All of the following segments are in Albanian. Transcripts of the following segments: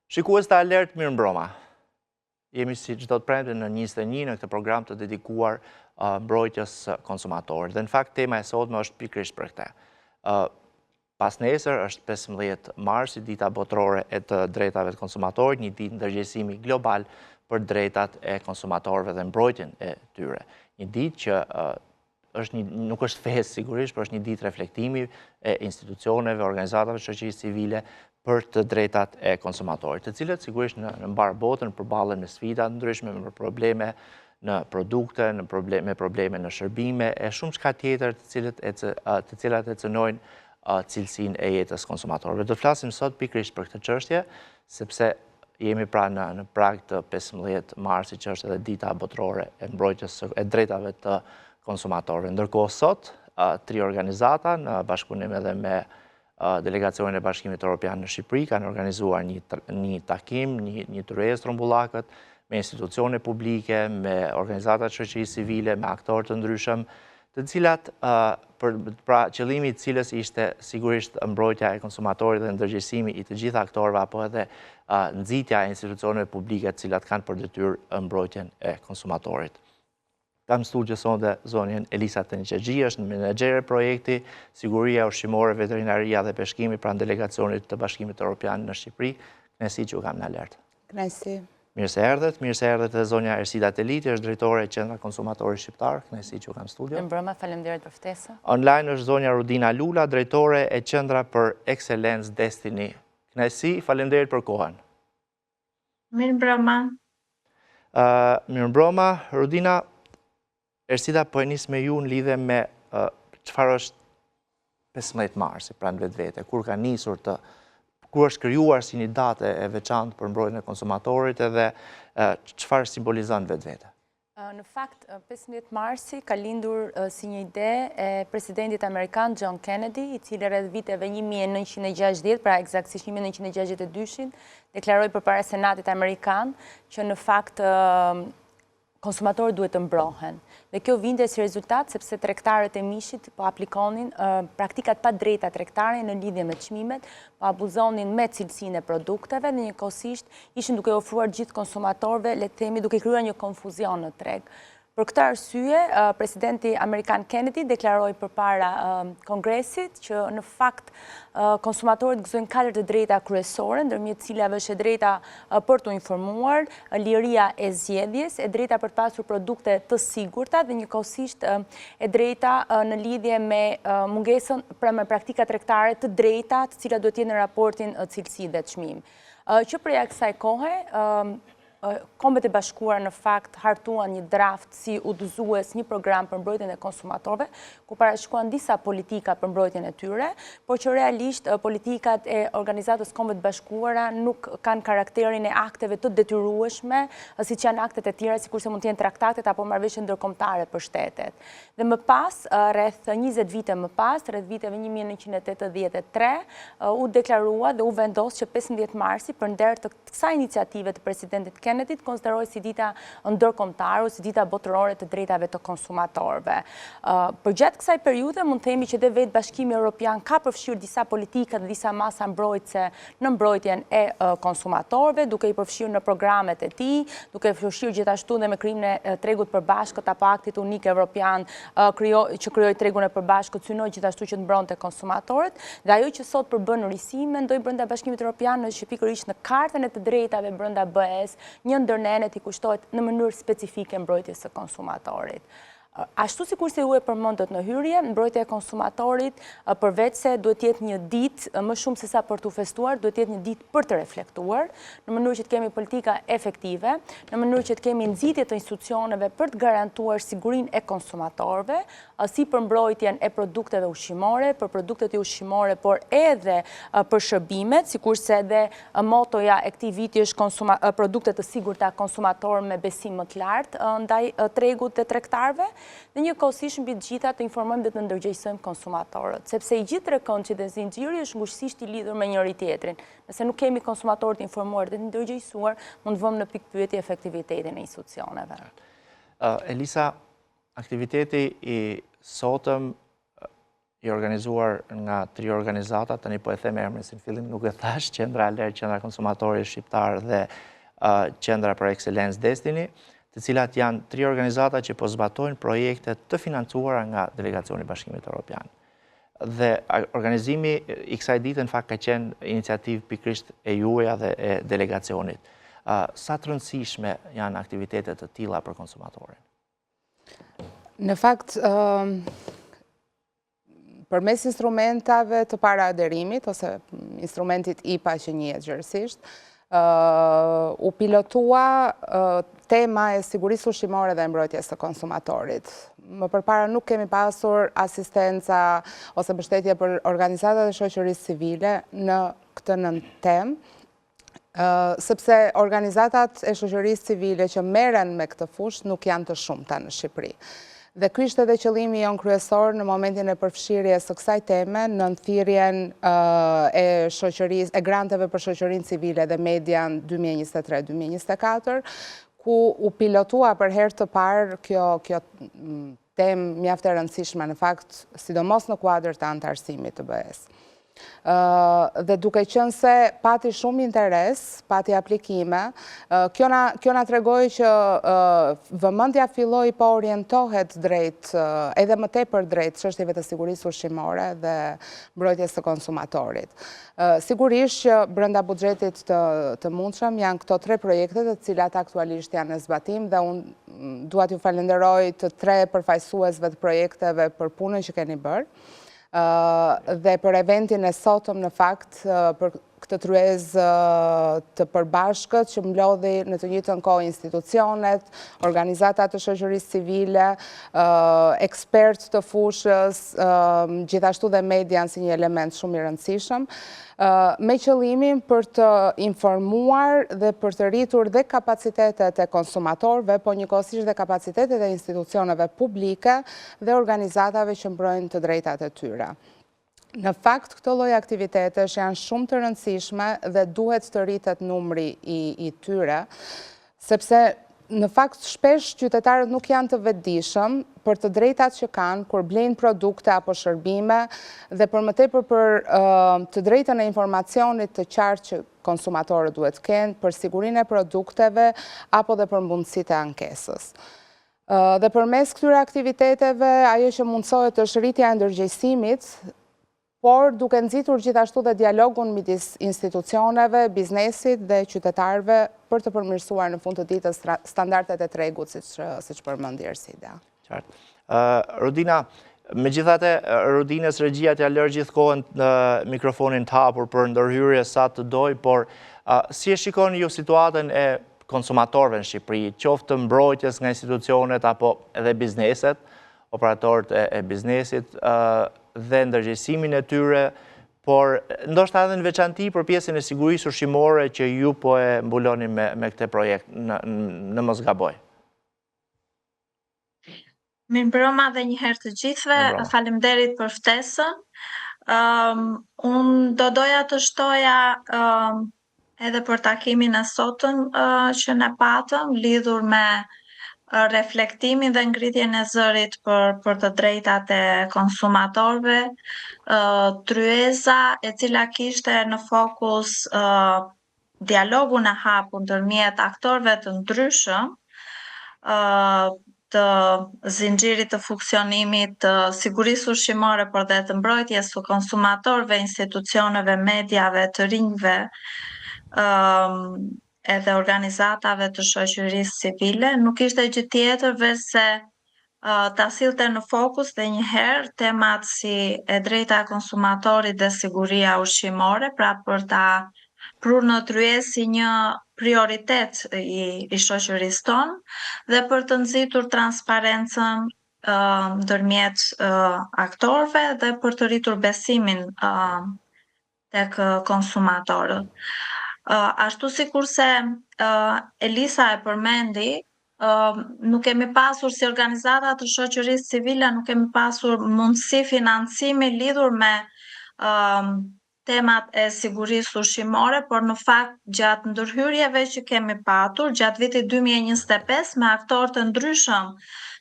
Shikues të Alert, mirë mbroma. Jemi si çdo të premte në 21 në këtë program të dedikuar mbrojtjes konsumatorit. Dhe në fakt tema e sotme është pikërisht për këtë. Pas nesër është 15 marsi, dita botërore e të drejtave të konsumatorit, një ditë ndërgjegjësimi global për drejtat e konsumatorëve dhe mbrojtjen e tyre. Një ditë që nuk është festë sigurisht, por është një ditë reflektimi e institucioneve, organizatave shoqërisë civile për të drejtat e konsumatorit, të cilët sigurisht në mbar botën përballen me sfida të ndryshme, me probleme në produkte, me probleme në shërbime, e shumë çka tjetër të cilat e cënojnë cilësinë e jetës konsumatorëve. Do të flasim sot pikërisht për këtë çështje, sepse jemi pra në prag të 15 marsit, që është edhe dita botërore e mbrojtjes e drejtave të konsumatorëve. Ndërkohë sot, 3 organizata në bashkëpunim edhe me delegacionin e Bashkimit Evropian në Shqipëri kanë organizuar një takim, një tyrezë trombullakët me institucione publike, me organizatat shoqërisë civile, me aktorë të ndryshëm, të cilat pra qëllimi i cilës ishte sigurisht mbrojtja e konsumatorit dhe ndërgjegjësimi i të gjitha aktorëve apo edhe nxitja e institucioneve publike të cilat kanë për detyrë mbrojtjen e konsumatorit. Kam studio sonde zonjën Elisa Teniqegji, është menaxhere projekti Siguria ushqimore, veterinaria dhe peshkimi pranë delegacionit të Bashkimit Evropian në Shqipëri. Kënaqësi që u kam në Alert. Kënaqësi. Mirë se erdhët edhe zonja Ersida Teliti, është drejtore e Qendra Konsumatori Shqiptar. Kënaqësi që u kam në studio. Mbrëma, faleminderit për ftesën. Online është zonja Rudina Lula, drejtore e Qendra për Excellence Destiny. Kënaqësi, faleminderit për kohën. Mirëmbrëma. Mirëmbrëma, Rudina. Ersida, po e nis me ju në lidhe me çfarë është 15 marsi pranë vetvete, kur ka nisur kur është krijuar si një datë e veçantë për mbrojtjen e konsumatorit edhe çfarë simbolizon vetvete. Në fakt, 15 marsi ka lindur si një ide e presidentit amerikan John Kennedy, i cili rreth viteve 1960, pra eksaktësisht 1962, deklaroi përpara Senatit amerikan që në fakt konsumatorët duhet të mbrohen. Dhe kjo vinte si rezultat sepse tregtarët e mishit po aplikonin praktikat pa drejta tregtare në lidhje me çmimet, po abuzonin me cilësinë e produkteve dhe njëkohësisht ishin duke ofruar gjithë konsumatorëve, le të themi, duke krijuar një konfuzion në treg. Për këtë arsye, presidenti amerikan Kennedy deklaroi përpara Kongresit që në fakt konsumatorët gëzojnë 4 drejta kryesore, ndërmjet cilave është e drejta për të informuar, liria e zgjedhjes, e drejta për të pasur produkte të sigurta dhe njëkohësisht e drejta në lidhje me mungesën pra me praktika tregtare të drejta, të cilat duhet të jenë në raportin cilësi dhe çmim. Që përja kësaj kohe, Kombet e Bashkuara në fakt hartuan një draft si udhëzues një program për mbrojtjen e konsumatorëve, ku parashikohen disa politika për mbrojtjen e tyre, por që realisht politikat e Organizatës Kombeve të Bashkuara nuk kanë karakterin e akteve të detyrueshme, siç janë aktet e tjera, sikurse mund të jenë traktatet apo marrëveshje ndërkombëtare për shtetet. Dhe më pas, rreth 20 vite më pas, rreth viteve 1983, u deklarua dhe u vendos që 15 marsi përnder të kësaj iniciative të presidentit Kennedy konsideroj si dita ndërkombëtare ose si dita botërore të drejtave të konsumatorëve. Për gjatë kësaj periudhe mund të themi që dhe vetë Bashkimi Evropian ka përfshirë disa politika dhe disa masa mbrojtëse në mbrojtjen e konsumatorëve, duke i përfshirë në programet e tij, duke i përfshirë gjithashtu dhe me krijimin e tregut përbashkët apo aktit unik evropian që krijoi tregun e përbashkët, synoi gjithashtu që të mbronte konsumatorët, dhe ajo që sot përbën risi mendoj brenda Bashkimit Evropian është që pikërisht në kartën e të drejtave brenda BE-s një ndër nenet i kushtohet në mënyrë specifike mbrojtjes së konsumatorit. Ashtu sikur se ju e përmendët në hyrje, mbrojtja e konsumatorit përveç se duhet të jetë një ditë më shumë se sa për t'u festuar, duhet të jetë një ditë për të reflektuar, në mënyrë që të kemi politika efektive, në mënyrë që të kemi nxitje të institucioneve për të garantuar sigurinë e konsumatorëve, si për mbrojtjen e produkteve ushqimore, për produktet e ushqimore, por edhe për shërbimet, sikurse edhe motoja e këtij viti është produkte të sigurta konsumatorë me besim më të lartë ndaj tregut të tregtarëve. Dhe njëkohësisht mbi të gjitha të informojmë dhe të ndërgjegjësojmë konsumatorët, sepse i gjithë tregon që zinxhiri është ngushësisht i lidhur me njëri tjetrin. Nëse nuk kemi konsumatorët informuar dhe të ndërgjegjësuar, mund të vëmë në pikë pyetje efektivitetin e institucioneve. Elisa, aktiviteti i sotëm i organizuar nga 3 organizata, tani po e them emrin si në fillim nuk e thash, Qendra Alert, Qendra Konsumatorit Shqiptar dhe Qendra për Excellence Destiny, të cilat janë 3 organizata që po zbatojnë projekte të financuara nga Delegacioni i Bashkimit Evropian. Dhe organizimi i kësaj dite në fakt ka qenë iniciativë pikërisht e juaja dhe e delegacionit. Sa të rëndësishme janë aktivitetet të tilla për konsumatorin? Në fakt, përmes instrumentave të paraaderimit, ose instrumentit IPA që njihet gjërësisht, u pilotua tema e sigurisë ushqimore dhe mbrojtjes të konsumatorit. Më përpara nuk kemi pasur asistenca ose mbështetje për organizatat e shoqërisë civile në këtë temë, sepse organizatat e shoqërisë civile që merren me këtë fushë nuk janë të shumta në Shqipëri. Dhe ky ishte edhe qëllimi jon kryesor në momentin e përfshirjes së kësaj teme në thirrjen e granteve për shoqërinë civile dhe median 2023-2024, ku u pilotua për herë të parë kjo temë mjaft e rëndësishme në fakt, sidomos në kuadër të anëtarësimit të BE-s. Dhe duke qenë se pati shumë interes, pati aplikime, kjo na tregoi që vëmendja filloi po orientohet drejt, edhe më tepër drejt çështjeve të sigurisë ushqimore dhe mbrojtjes së konsumatorit. Sigurisht që brenda buxhetit të mundshëm janë këto 3 projekte të cilat aktualisht janë në zbatim dhe unë dua t'ju falenderoj të 3 përfaqësuesve të projekteve për punën që keni bërë. Dhe për eventin e sotëm në fakt për këtë tryezë të përbashkët që mblodhi në të njëjtën kohë institucionet, organizatat të shoqërisë civile, ekspertë të fushës, gjithashtu dhe median si një element shumë i rëndësishëm, me qëllimin për të informuar dhe për të rritur dhe kapacitetet e konsumatorëve, po njëkohësisht dhe kapacitetet e institucioneve publike dhe organizatave që mbrojnë të drejtat e tyre. Në fakt, këto lloj aktivitetesh janë shumë të rëndësishme dhe duhet të rritet numri i tyre, sepse në fakt shpesh qytetarët nuk janë të vetëdijshëm për të drejtat që kanë kur blejnë produkte apo shërbime dhe për më tepër për të drejtën e informacionit të qartë që konsumatorët duhet të kenë për sigurinë e produkteve apo dhe për mundësitë e ankesës. Dhe përmes këtyre aktiviteteve, ajo që mundësohet është rritja e ndërgjegjësimit, por duke nxitur gjithashtu dhe dialogun midis institucioneve, biznesit dhe qytetarëve për të përmirësuar në fund të ditës standardet e tregut siç përmendi Ersida. Qartë. Rodina, megjithatë Rodinës regjia t'ia lër gjithkohën në mikrofonin të hapur për ndërhyrje sa të doj, por si e shikoni ju situatën e konsumatorëve në Shqipëri, qoftë të mbrojtjes nga institucionet apo edhe bizneset, operatorët e biznesit, dhe ndërgjegjësimin e tyre, por ndoshta edhe në veçanti për pjesën e sigurisë ushqimore që ju po e mbuloni me këtë projekt, në mos gaboj. Mirëmbrëma dhe një herë të gjithëve, faleminderit për ftesën. Unë doja të shtoja edhe për takimin e sotëm që ne patëm, lidhur me reflektimin dhe ngritjen e zërit për të drejtat e konsumatorëve, tryeza e cila kishte në fokus dialogun e hapur ndërmjet aktorëve të ndryshëm, të zinxhirit të funksionimit të sigurisë ushqimore, por dhe të mbrojtjes së konsumatorëve, institucioneve, mediave, të rinjve, edhe organizatave të shoqërisë civile, nuk ishte gjë tjetër veçse ta sillte në fokus dhe një herë temat si e drejta e konsumatorit dhe siguria ushqimore, pra për ta prur në tryezë si një prioritet i shoqërisë tonë dhe për të nxitur transparencën ndërmjet aktorëve dhe për të rritur besimin tek konsumatorët. Ashtu sikurse Elisa e përmendi, nuk kemi pasur si organizata të shoqërisë civile, nuk kemi pasur mundësi financimi lidhur me temat e sigurisë ushqimore, por në fakt gjatë ndërhyrjeve që kemi patur, gjatë vitit 2025 me aktorë të ndryshëm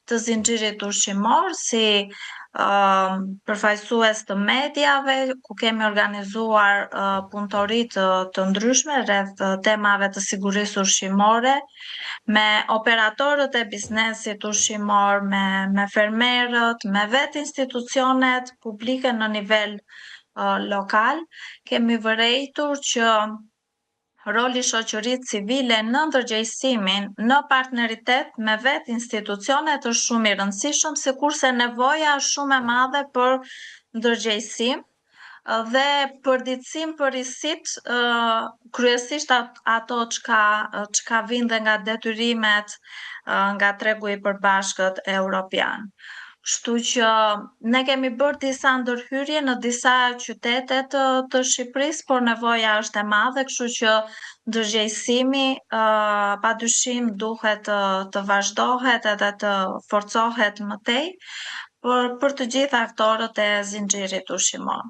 të zinxhirit ushqimor, si përfaqësues të mediave, ku kemi organizuar punëtori të ndryshme rreth temave të sigurisë ushqimore, me operatorët e biznesit ushqimor, me fermerët, me vetë institucionet publike në nivel lokal. Kemi vërejtur që roli shoqërisë civile në ndërgjegjësimin në partneritet me vetë institucionet është shumë i rëndësishëm, sikurse nevoja është shumë e madhe për ndërgjegjësim dhe përditësim për risit, kryesisht ato çka vinë dhe nga detyrimet nga tregu i përbashkët evropian. Kështu që ne kemi bërë disa ndërhyrje në disa qytete të Shqipërisë, por nevoja është e madhe, kështu që ndërgjegjësimi padyshim duhet të vazhdohet edhe të forcohet më tej për të gjithë aktorët e zinxhirit ushqimor.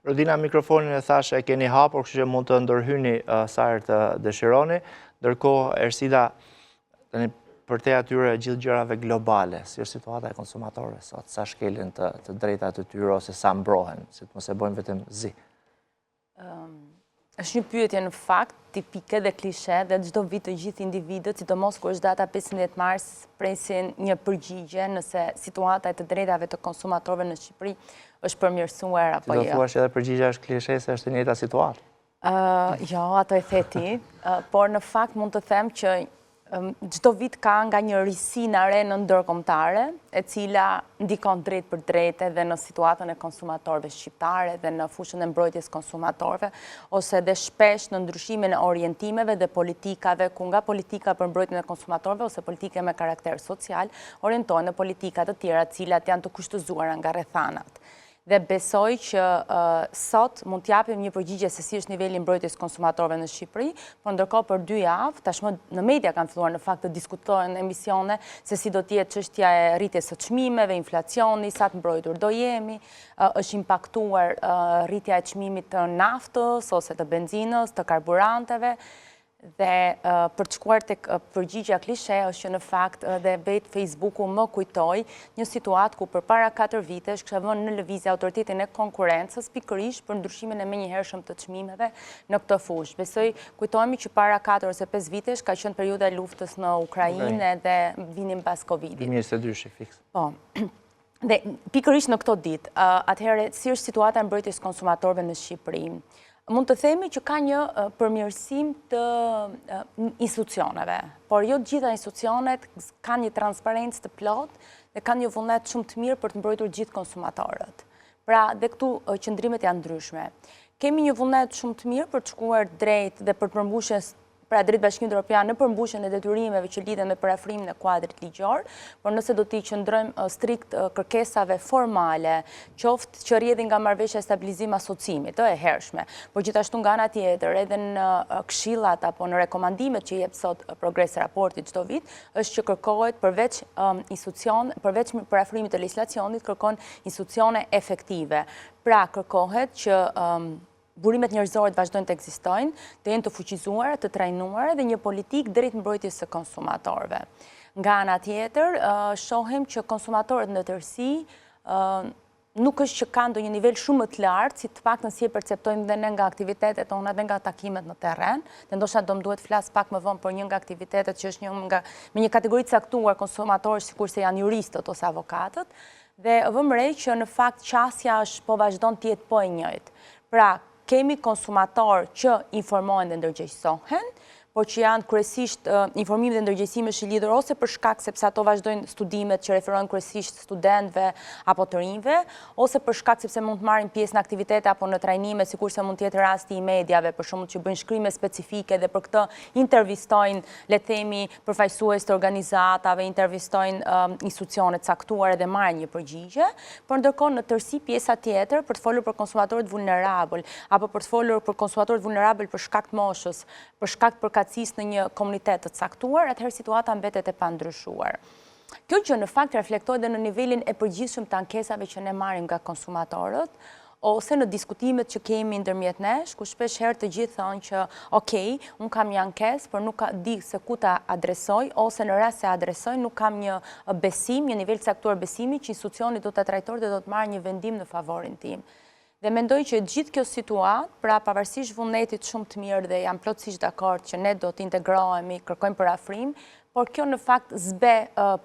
Rodina, mikrofonin e thashe e keni hapur, kështu që mund të ndërhyni sa herë të dëshironi. Ndërkohë, Ersida, për te atyre gjithë gjërave globale, si është situata e konsumatorëve sot, sa shkelin të drejtat të tyre ose sa mbrohen, si të mos e bojnë vetëm zi? Është një pyetje në fakt, tipike dhe klishe, dhe çdo vit të gjithë individët, sidomos kur është data 15 mars, presin një përgjigje nëse situata e të drejtave të konsumatorëve në Shqipëri është përmirësuar apo jo. Ti do thuash edhe përgjigja është klishe se është e njëjta situatë? Jo, ato e theti, por në fakt mund të them që çdo vit ka nga një risi në arenën ndërkombëtare, e cila ndikon drejt për drejt edhe në situatën e konsumatorëve shqiptare dhe në fushën e mbrojtjes konsumatorëve, ose edhe shpesh në ndryshimin e orientimeve dhe politikave, ku nga politika për mbrojtjen e konsumatorëve ose politike me karakter social, orientohen në politika të tjera, të cilat janë të kushtëzuara nga rrethanat. Dhe besoj që sot mund t'japim një përgjigje se si është niveli mbrojtjes konsumatorëve në Shqipëri, por ndërkohë për 2 javë, tashmë në media kanë filluar në fakt të diskutohen emisione se si do t'jetë çështja e rritjes së çmimeve, inflacioni, sa të mbrojtur do jemi, është impaktuar rritja e çmimit të naftës ose të benzinës, të karburanteve. Dhe për të shkuar tek përgjigja klishe është që në fakt dhe vetë Facebooku më kujtoi një situatë ku përpara 4 vitesh kishte vënë në lëvizje autoritetin e konkurrencës pikërisht për ndryshimin e menjëhershëm të çmimeve në këtë fushë. Besoj kujtohemi që para 4 ose 5 vitesh ka qenë periudha e luftës në Ukrainë dhe vinim pas Covidit. 2022 fiks. Po. Dhe pikërisht në këto ditë, atëherë si është situata e mbrojtjes konsumatorëve në Shqipëri? Mund të themi që ka një përmirësim të institucioneve, por jo gjitha institucionet kanë një transparencë të plotë dhe kanë një vullnet shumë të mirë për të mbrojtur gjithë konsumatorët. Pra, dhe këtu qëndrimet janë ndryshme. Kemi një vullnet shumë të mirë për të shkuar drejt dhe për të përmbushjes drejt Bashkimit Evropian në përmbushjen e detyrimeve që lidhen me parafrimin e kuadrit ligjor, por nëse do t'i qëndrojmë strikt kërkesave formale, qoftë që rrjedhin nga marrëveshja e stabilizim asocimit, e hershme, por gjithashtu nga ana tjetër, edhe në këshillat apo në rekomandimet që jep sot progres raporti çdo vit, është që kërkohet përveç përveç parafrimit të legjislacionit, kërkon institucione efektive. Pra kërkohet që burimet njerëzore të vazhdojnë të ekzistojnë, të jenë të fuqizuara, të trajnuara dhe një politikë drejt mbrojtjes së konsumatorëve. Nga ana tjetër, shohim që konsumatorët në tërësi nuk është që kanë ndonjë nivel shumë më të lartë, si të paktën si e perceptojmë dhe ne nga aktivitetet tona dhe nga takimet në terren, dhe ndoshta do më duhet flas pak më vonë për një nga aktivitetet që është me një kategori të caktuar konsumatorësh, sikurse janë juristët ose avokatët, dhe vëmë re që në fakt qasja është po vazhdon të jetë po e njëjtë. Pra, kemi konsumatorë që informojnë dhe ndërgjegjësohen, por që janë kryesisht informime dhe ndërgjegjësime që lidhur ose për shkak sepse ato vazhdojnë studimet që referojnë kryesisht studentëve apo të rinjve, ose për shkak sepse mund të marrin pjesë në aktivitete apo në trajnime, sikurse mund të jetë rasti i mediave, për shembull që bëjnë shkrime specifike dhe për këtë intervistojnë, le të themi, përfaqësues të organizatave, intervistojnë institucione të caktuara dhe marrin një përgjigje, por ndërkohë në tërësi pjesa tjetër për të folur për konsumatorët vulnerabël apo për të folur për konsumatorët vulnerabël për shkak të moshës, për shkak të në një komunitet të caktuar, atëherë situata mbetet e pandryshuar. Kjo gjë në fakt reflektohet dhe në nivelin e përgjithshëm të ankesave që ne marrim nga konsumatorët, ose në diskutimet që kemi ndërmjet nesh, ku shpesh herë të gjithë thonë që okej, unë kam një ankesë, por nuk di se ku ta adresoj, ose në rast se adresoj, nuk kam një besim, një nivel caktuar besimi që institucioni do të trajtojë dhe do të marrë një vendim në favorin tim. Dhe mendoj që gjithë kjo situatë, pra pavarësisht vullnetit shumë të mirë dhe jam plotësisht dakord që ne do të integrohemi, kërkojmë për afrim, por kjo në fakt zbe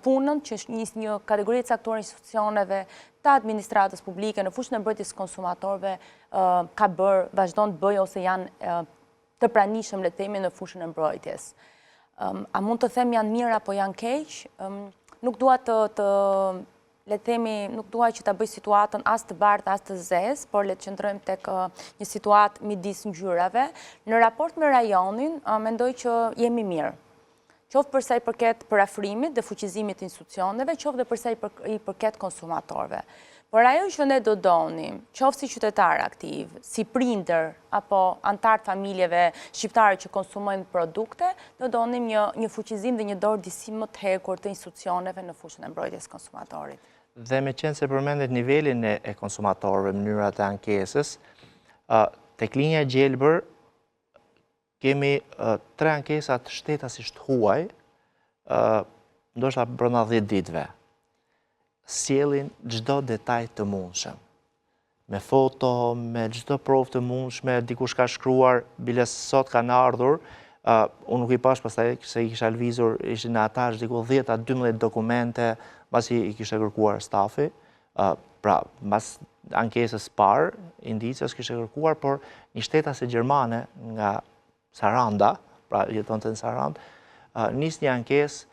punën që një kategori caktuar institucioneve të administratës publike në fushën e mbrojtjes konsumatorëve ka bërë, vazhdon të bëjë ose janë të pranishëm le të themi në fushën e mbrojtjes. A mund të them janë mirë apo janë keq? Nuk dua le të themi, nuk dua që ta bëj situatën as të bardhë as të zezë, por le të qëndrojmë tek një situatë midis ngjyrave. Në raport me rajonin, mendoj që jemi mirë. Qoftë përsa i përket përafrimit dhe fuqizimit të institucioneve, qoftë dhe përsa i përket konsumatorëve. Por ajo që ne do donim, qoftë si qytetar aktiv, si prindër apo antar të familjeve shqiptare që konsumojnë produkte, do donim një fuqizim dhe një dorëdisim më të hekur të institucioneve në fushën e mbrojtjes konsumatorit. Dhe me qenë se përmendet nivelin e konsumatorëve, mënyrat e ankesës, tek linja Gjelbër kemi 3 ankesat shtetasisht huaj, ndoshta brenda 10 ditëve. Sjellin çdo detaj të mundshëm. Me foto, me çdo provë të mundshme, dikush ka shkruar, bile sot kanë ardhur, unë nuk i pash pastaj se i kisha lvizur, ishin në atash diku 10 a 12 dokumente, pasi i kishte kërkuar stafi, pra mas ankesës parë, indicës kishte kërkuar, por një shtetase gjermane nga Saranda, pra jetonte në Sarandë, nis një ankesë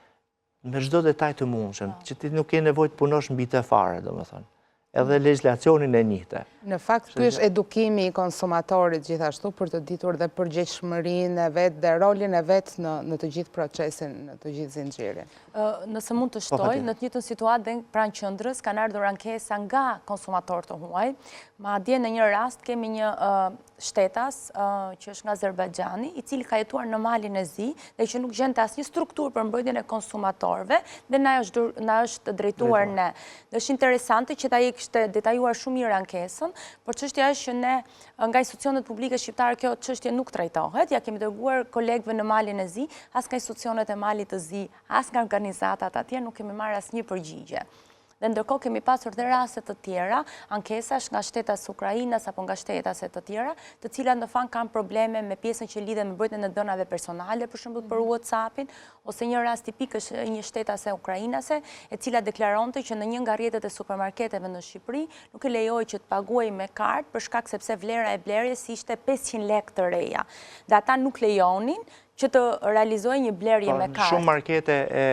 me çdo detaj të mundshëm, që ti nuk ke nevojë të punosh mbi të fare, domethënë. Edhe legjislacionin e njihte. Në fakt, ky është edukimi i konsumatorit gjithashtu për të ditur dhe përgjegjshmërinë e vet dhe rolin e vet në të gjithë procesin, në të gjithë zinxhirin. Nëse mund të shtoj, në të njëjtën situatë dhe pranë qendrës kanë ardhur ankesa nga konsumatorë të huaj. Madje në një rast kemi një shtetas që është nga Azerbajxhani, i cili ka jetuar në Malin e Zi dhe që nuk gjente asnjë strukturë për mbrojtjen e konsumatorëve dhe na është drejtuar ne. Dhe është interesante që ai kishte detajuar shumë mirë ankesën, por çështja është që ne nga institucionet publike shqiptare kjo çështje nuk trajtohet. Ja kemi dërguar kolegëve në Malin e Zi, as nga institucionet e Malit të Zi, as nga organizatat atje nuk kemi marrë asnjë përgjigje. Dhe ndërkohë kemi pasur dhe raste të tjera, ankesash nga shtetas Ukrainas apo nga shtetaset të tjera, të cilat në fakt kanë probleme me pjesën që lidhet me mbrojtjen e dhënave personale, për shembull për WhatsAppin, ose një rast tipik është një shtetase ukrainase, e cila deklaronte që në një nga rrjetet e supermarketeve në Shqipëri nuk e lejoi që të paguajë me kartë për shkak sepse vlera e blerjes ishte 500 lekë të reja. Dhe ata nuk lejonin që të realizojë një blerje me kartë. Shumë markete e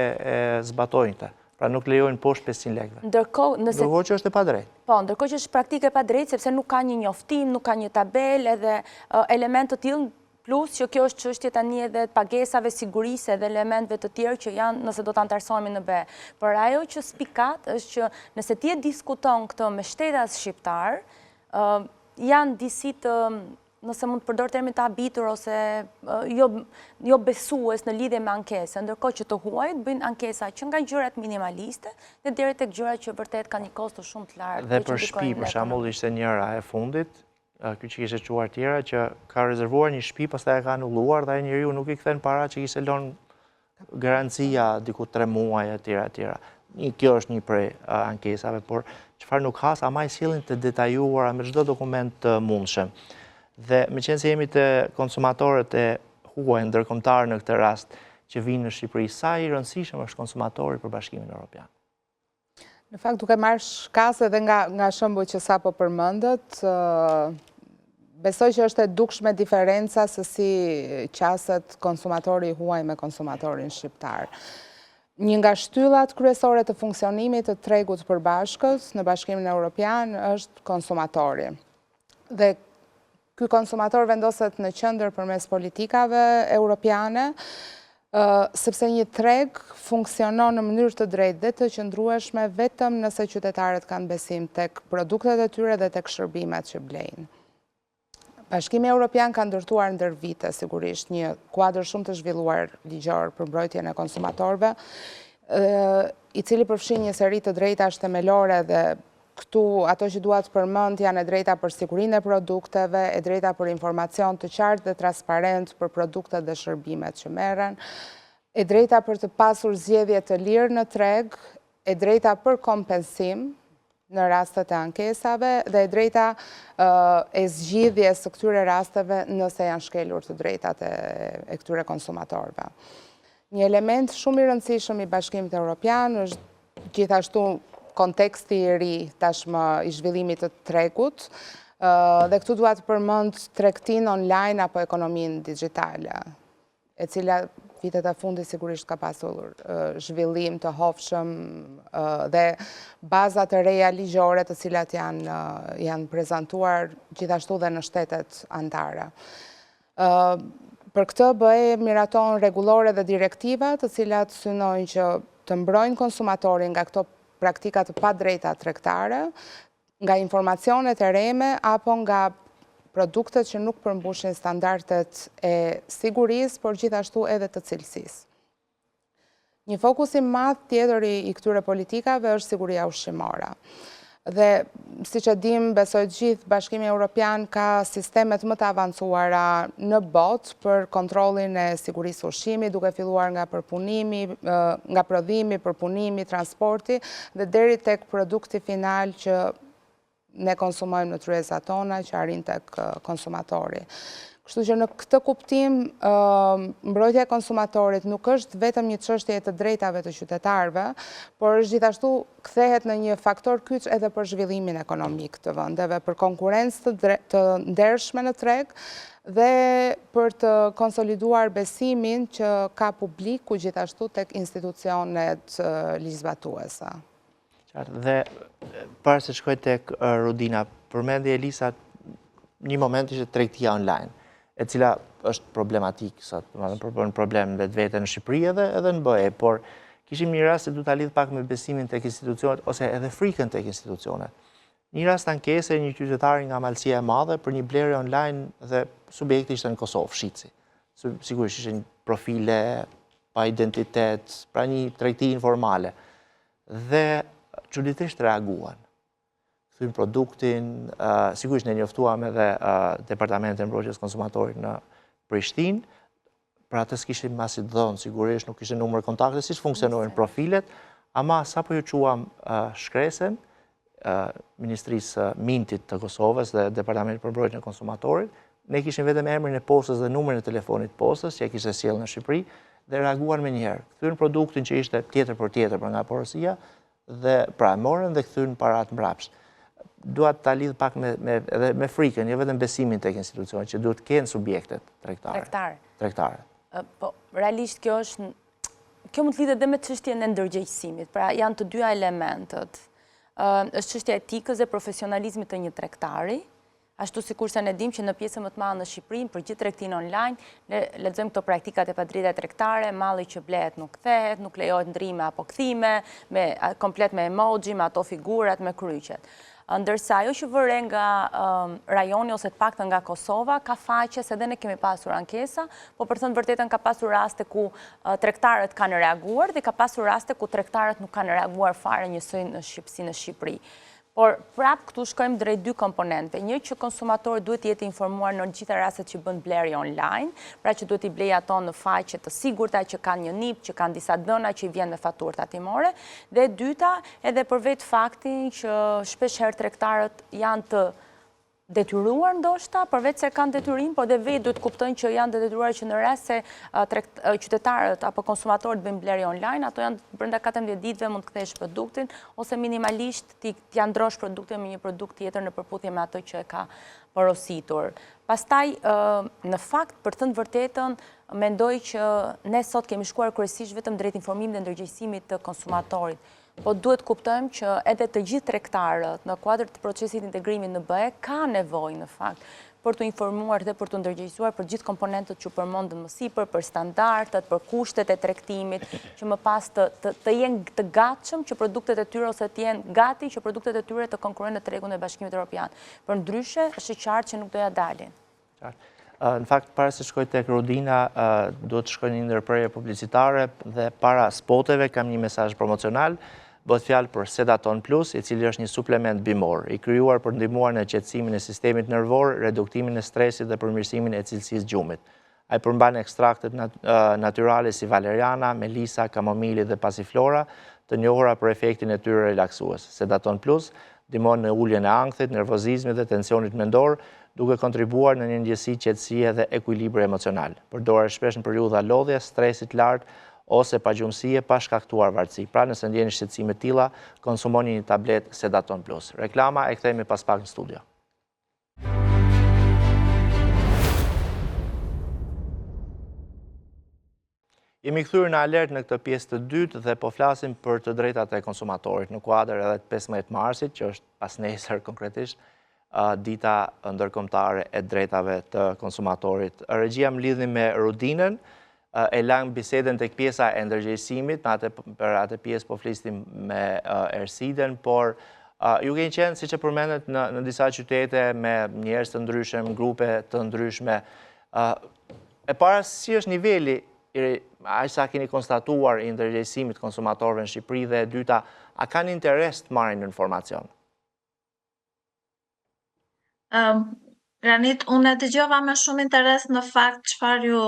zbatojnë këtë. Pra nuk lejojnë poshtë 500 lekëve. Ndërkohë që është e padrejtë. Po, ndërkohë që është praktike e padrejtë, sepse nuk ka një njoftim, nuk ka një tabelë edhe element të tillë, plus që kjo është çështje tani edhe të pagesave sigurisë edhe elementeve të tjerë që janë nëse do të antarësohemi në be. Por ajo që spikat është që nëse ti e diskuton këtë me shtetas shqiptar, janë disi të nëse mund të përdor termin të habitur ose jo besues në lidhje me ankesën, ndërkohë që të huajt bëjnë ankesa që nga gjërat minimaliste dhe deri tek gjërat që vërtet kanë një kosto shumë të lartë. Dhe për shtëpi, për shembull, ishte njëra e fundit, ky që kishte quar tjera, që ka rezervuar një shtëpi, pastaj e ka anulluar dhe ai njeriu nuk i kthen para që kishte lënë garancia diku 3 muaj etj. Kjo është një prej ankesave, por çfarë nuk has, ama i sillin të detajuara me çdo dokument të mundshëm. Dhe me qenë se jemi të konsumatorët e huaj ndërkombëtar në këtë rast që vinë në Shqipëri, sa i rëndësishëm është konsumatori për Bashkimin Evropian? Në fakt, duke marrë shkas edhe nga shembull që sapo përmendët, besoj që është e dukshme diferenca se si qaset konsumatori huaj me konsumatorin shqiptar. Një nga shtyllat kryesore të funksionimit të tregut përbashkët në Bashkimin Evropian është konsumatori. Dhe ky konsumator vendoset në qendër përmes politikave europiane, sepse një treg funksionon në mënyrë të drejtë dhe të qëndrueshme vetëm nëse qytetarët kanë besim tek produktet e tyre dhe tek shërbimet që blejnë. Bashkimi Evropian ka ndërtuar ndër vite sigurisht një kuadër shumë të zhvilluar ligjor për mbrojtjen e konsumatorëve, i cili përfshin një seri të drejtash themelore dhe Këtu ato që duat përmend janë e drejta për sigurinë e produkteve, e drejta për informacion të qartë dhe transparent për produktet dhe shërbimet që merren, e drejta për të pasur zgjedhje të lirë në treg, e drejta për kompensim në rastet e ankesave dhe e drejta e zgjidhjes së këtyre rasteve nëse janë shkelur të drejtat e këtyre konsumatorëve. Një element shumë i rëndësishëm i Bashkimit Evropian është gjithashtu konteksti i ri tashmë i zhvillimit të tregut, dhe këtu duat përmend tregtinë online apo ekonominë digjitale, e cila vitet e fundit sigurisht ka pasur zhvillim të hovshëm dhe baza të reja ligjore të cilat janë prezantuar gjithashtu dhe në shtetet anëtare. Për këtë BE miraton rregullore dhe direktiva të cilat synojnë që të mbrojnë konsumatorin nga këto praktika të padrejta tregtare, nga informacionet e reme apo nga produktet që nuk përmbushin standardet e sigurisë, por gjithashtu edhe të cilësisë. Një fokus i madh tjetër i këtyre politikave është siguria ushqimore. Dhe siç e dim, besoj të gjithë, Bashkimi Evropian ka sistemet më të avancuara në botë për kontrollin e sigurisë ushqimit, duke filluar nga përpunimi, nga prodhimi, përpunimi, transporti dhe deri tek produkti final që ne konsumojmë në tryezat tona që arrin tek konsumatori. Kështu që në këtë kuptim, mbrojtja e konsumatorit nuk është vetëm një çështje e të drejtave të qytetarëve, por është gjithashtu kthehet në një faktor kyç edhe për zhvillimin ekonomik të vendeve, për konkurrencë të ndershme në treg dhe për të konsoliduar besimin që ka publiku gjithashtu tek institucionet ligjzbatuese. Dhe para se shkoj tek Rudina, përmendi Elisa një moment ishte tregtia online, e cila është problematik sot, përbën problem vetvete në Shqipëri edhe në BE, por kishim një rast se du ta lidh pak me besimin tek institucionet ose edhe frikën tek institucionet. Një rast ankese një qytetari nga Malësia e Madhe për një blerje online dhe subjekti ishte në Kosovë, shitsi. Sigurisht ishte një profile pa identitet, pra një tregti informale. Dhe çuditërisht reaguan. Kthyn produktin, sigurisht ne njoftuam edhe Departamentin e Mbrojtjes Konsumatorit në Prishtinë, për atë s'kishim masit dhënë, sigurisht nuk kishte numër kontakte, siç funksionojnë profilet, ama sapo ju quam shkresen, Ministrisë Mintit të Kosovës dhe Departamentit për Mbrojtjen e Konsumatorit, ne kishim vetëm emrin e postës dhe numrin e telefonit postës që e kishte sjellë në Shqipëri dhe reaguan menjëherë. Kthyn produktin që ishte tjetër për tjetër nga porosia dhe pra morën dhe kthyn parat mbrapsht. Duat ta lidh pak me frikën, jo vetëm besimin tek institucionet që duhet kenë subjektet tregtare. Po, realisht kjo mund të lidhet edhe me çështjen e ndërgjegjësimit. Pra janë të dyja elementët. Është çështja e etikës dhe profesionalizmit të një tregtari, ashtu sikurse ne dim që në pjesën më të madhe në Shqipëri, për gjithë tregtinë online, ne lexojmë këto praktikat e padrejta tregtare, malli që blehet nuk kthehet, nuk lejohet ndrime apo kthime, komplet me emoji, me ato figurat, me kryqet. Ndërsa ajo që vëre nga rajoni ose të paktën nga Kosova, ka faqe se edhe ne kemi pasur ankesa, po për thënë vërtetën ka pasur raste ku tregtarët kanë reaguar dhe ka pasur raste ku tregtarët nuk kanë reaguar fare njësoj në Shqipëri. Por prap këtu shkojmë drejt dy komponenteve. Një që konsumatori duhet të jetë informuar në gjitha rastet që bën blerje online, pra që duhet i blej ato në faqe të sigurta që kanë një NIP, që kanë disa dhëna që i vjen me faturë tatimore, dhe dyta edhe për vetë faktin që shpesh herë tregtarët janë të detyruar ndoshta, përveç se kanë detyrim, por dhe vetë duhet kuptojnë që janë detyruar që në rast se qytetarët apo konsumatorët bëjnë blerje online, ato janë brenda 14 ditëve mund të kthesh produktin ose minimalisht ti ja ndrosh produktin me një produkt tjetër në përputhje me ato që e ka porositur. Pastaj, në fakt, për thënë vërtetën, mendoj që ne sot kemi shkuar kryesisht vetëm drejt informimit dhe ndërgjegjësimit të konsumatorit. Po duhet kuptojmë që edhe të gjithë tregtarët në kuadër të procesit integrimit në BE ka nevojë në fakt për të informuar dhe për të ndërgjegjësuar për gjithë komponentët që përmendën më sipër, për standardet, për kushtet e tregtimit, që më pas të jenë të gatshëm që produktet e tyre ose të jenë gati që produktet e tyre të konkurrojnë në tregun e Bashkimit Evropian. Përndryshe, është i qartë që nuk do ja dalin. Në fakt, para se shkoj tek Rudina, duhet të shkoj një ndërprerje publicitare dhe para spoteve kam një mesazh promocional. Bëhet fjalë për Sedaton Plus, i cili është një suplement bimor, i krijuar për ndihmuar në qetësimin e sistemit nervor, reduktimin e stresit dhe përmirësimin e cilësisë gjumit. Ai përmban ekstraktet natyrale si valeriana, melisa, kamomili dhe pasiflora, të njohura për efektin e tyre relaksues. Sedaton Plus ndihmon në uljen e ankthit, nervozizmit dhe tensionit mendor, duke kontribuar në një ndjesi qetësie dhe ekuilibri emocional. Përdoret shpesh në periudha lodhje, stresit lartë ose pagjumësie pa shkaktuar varësi. Pra nëse ndjeni shqetësime të tilla, konsumoni një tablet Sedaton Plus. Reklama e kthehemi pas pak në studio. Jemi kthyer në alert në këtë pjesë të dytë dhe po flasim për të drejtat e konsumatorit në kuadër edhe të 15 marsit, që është pas nesër konkretisht, dita ndërkombëtare e drejtave të konsumatorit. Regjia më lidhi me rudinën, e lang bisedën tek pjesa e ndërgjegjësimit, për atë pjesë po flisnim me Ersiden, por ju keni qenë, siç e përmendet, në disa qytete me njerëz të ndryshëm, grupe të ndryshme. E para, si është niveli, aq sa keni konstatuar, i ndërgjegjësimit konsumatorëve në Shqipëri, dhe e dyta, a kanë interes të marrin informacion? Granit, unë e dëgjova me shumë interes në fakt çfarë ju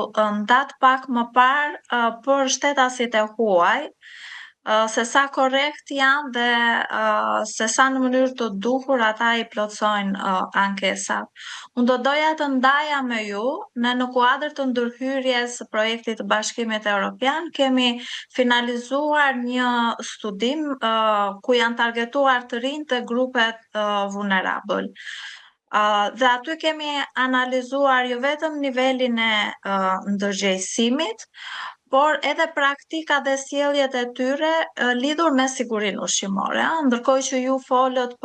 ndatë pak më parë për shtetasit e huaj, se sa korrekt janë dhe se sa në mënyrë të duhur ata i plotësojnë ankesat. Unë do doja të ndaja me ju, në kuadër të ndërhyrjes së projektit të Bashkimit Evropian, kemi finalizuar një studim ku janë targetuar të rinjtë dhe grupet vulnerabël. Dhe aty kemi analizuar jo vetëm nivelin e ndërgjegjësimit, por edhe praktikat dhe sjelljet e tyre lidhur me sigurinë ushqimore. Ndërkohë që ju folët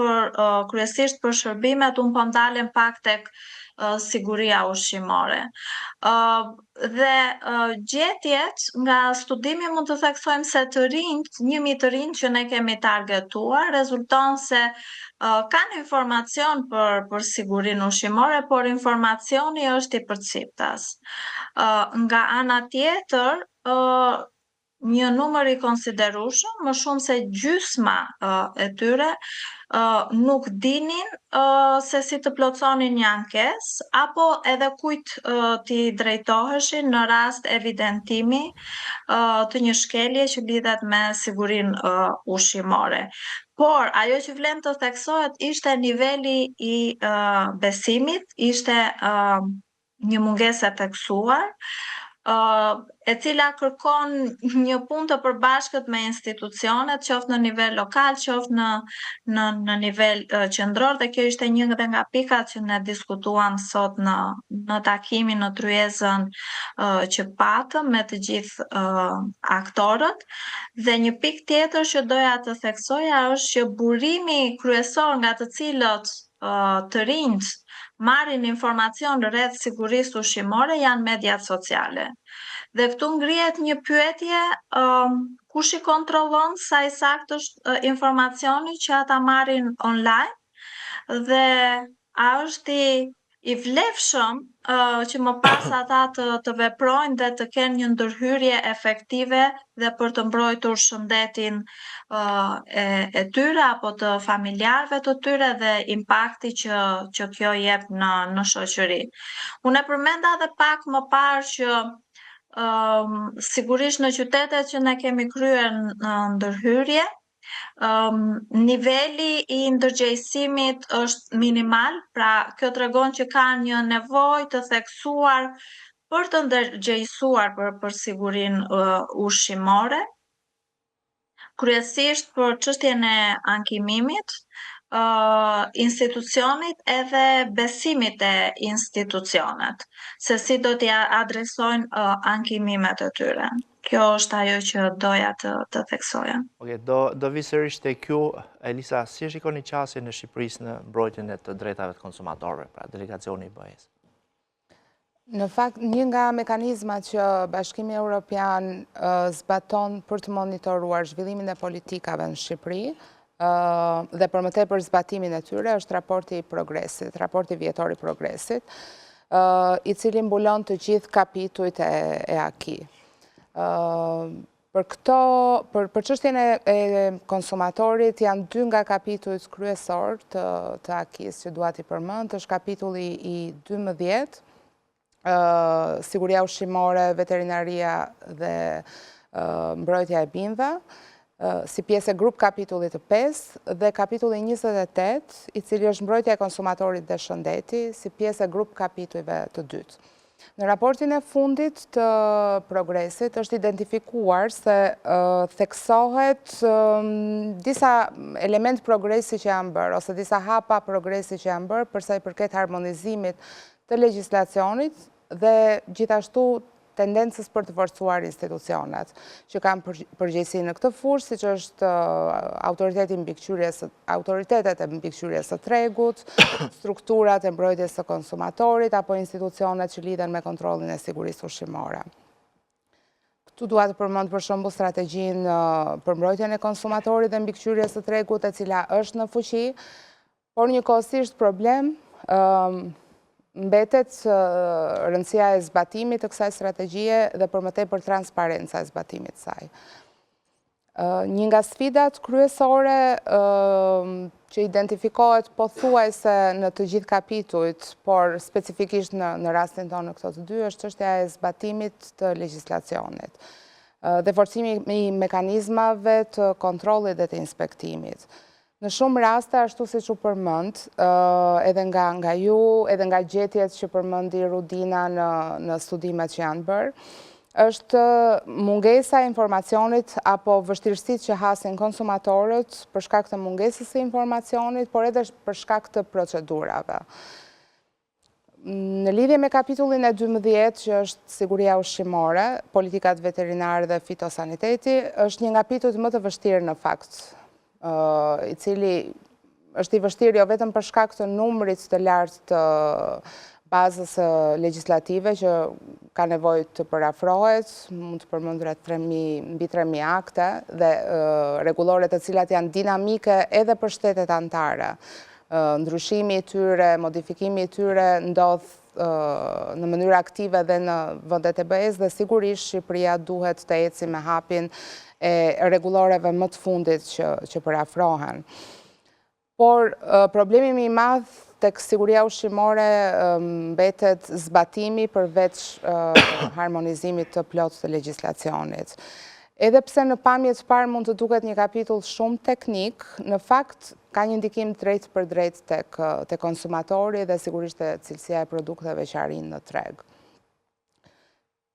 kryesisht për shërbimet, unë po ndalem pak tek siguria ushqimore. Dhe gjetjet nga studimi mund të theksojmë se të rinjt, 1000 të rinjt që ne kemi targetuar, rezulton se kanë informacion për sigurinë ushqimore, por informacioni është i përciptas. Nga ana tjetër, një numër i konsiderueshëm, më shumë se gjysma e tyre, nuk dinin se si të plotësonin një ankesë, apo edhe kujt t'i drejtoheshin në rast evidentimi të një shkelje që lidhet me sigurinë ushqimore. Por ajo që vlen të theksohet ishte niveli i besimit, ishte një mungesë e theksuar, e cila kërkon një punë të përbashkët me institucionet, qoftë në nivel lokal, qoftë në nivel qendror, dhe kjo ishte një nga pikat që ne diskutuam sot në takimin në tryezën që patëm me të gjithë aktorët. Dhe një pikë tjetër që doja të theksoja është që burimi kryesor nga të cilët të rinjt marrin informacion rreth sigurisë ushqimore janë mediat sociale. Dhe këtu ngrihet një pyetje, kush i kontrollon sa i saktë është informacioni që ata marrin online, dhe a është i vlefshëm që më pas ata të veprojnë dhe të kenë një ndërhyrje efektive dhe për të mbrojtur shëndetin e tyre apo të familjarëve të tyre dhe impakti që kjo jep në shoqëri. Unë e përmenda edhe pak më parë që sigurisht në qytetet që ne kemi kryer në ndërhyrje, niveli i ndërgjegjësimit është minimal, pra kjo tregon që ka një nevojë të theksuar për të ndërgjegjësuar për sigurinë ushqimore, kryesisht për çështjen e ankimimit, institucionit edhe besimit e institucionet, se si do t'ja adresojnë ankimimet e tyre. Kjo është ajo që doja të theksoja. Okej, do vi sërish tek ju, Elisa, si e shikoni qasjen e Shqipërisë në mbrojtjen e të drejtave të konsumatorëve, pra delegacioni i BE-s? Në fakt, një nga mekanizmat që Bashkimi Evropian zbaton për të monitoruar zhvillimin e politikave në Shqipëri, dhe për më tepër zbatimin e tyre, është raporti i progresit, raporti vjetor i progresit, i cili mbulon të gjithë kapitujt e AKI. Për çështjen e konsumatorit janë 2 nga kapitujt kryesor të akis që dua t'i përmend, është kapitulli i 12, siguria ushqimore, veterinaria dhe mbrojtja e bimëve, si pjesë e grup kapitullit të 5, dhe kapitulli 28, i cili është mbrojtja e konsumatorit dhe shëndeti, si pjesë e grup kapitujve të dytë. Në raportin e fundit të progresit është identifikuar se theksohet disa element progresi që janë bërë, ose disa hapa progresi që janë bërë përsa i përket harmonizimit të legislacionit dhe gjithashtu tendencës për të forcuar institucionet, që kanë përgjegjësi në këtë fushë, siç është autoritetet e mbikëqyrjes së tregut, strukturat e mbrojtjes së konsumatorit apo institucionet që lidhen me kontrollin e sigurisë ushqimore. Këtu dua të përmend për shembull strategjinë për mbrojtjen e konsumatorit dhe mbikëqyrjes së tregut, e cila është në fuqi, por njëkohësisht problem mbetet rëndësia e zbatimit të kësaj strategjie dhe për më tepër transparenca e zbatimit të saj. Një nga sfidat kryesore që identifikohet pothuajse në të gjithë kapitujt, por specifikisht në rastin tonë në këto të dy, është çështja e zbatimit të legjislacionit dhe forcimi i mekanizmave të kontrollit dhe të inspektimit. Në shumë raste, ashtu siç u përmend, edhe nga ju, edhe nga gjetjet që përmendi Rudina në studimet që janë bërë, është mungesa e informacionit apo vështirësitë që hasin konsumatorët për shkak të mungesës së informacionit, por edhe për shkak të procedurave. Në lidhje me kapitullin e 12, që është siguria ushqimore, politikat veterinare dhe fitosaniteti, është një nga kapitujt më të vështirë në fakt, i cili është i vështirë jo vetëm për shkak të numrit të lartë të bazës legjislative që ka nevojë të parafrohet, mund të përmendur mbi 3.000 akte dhe rregullore të cilat janë dinamike edhe për shtetet anëtare. Ndryshimi i tyre, modifikimi i tyre ndodh në mënyrë aktive dhe në vendet e BE-s dhe sigurisht Shqipëria duhet të eci me hapin e rregulloreve më të fundit që parafrohen. Por problemi më i madh tek siguria ushqimore mbetet zbatimi përveç harmonizimit të plotë të legjislacionit. Edhe pse në pamje të parë mund të duket një kapitull shumë teknik, në fakt ka një ndikim drejt për drejt tek konsumatori dhe sigurisht e cilësia e produkteve që arrin në treg.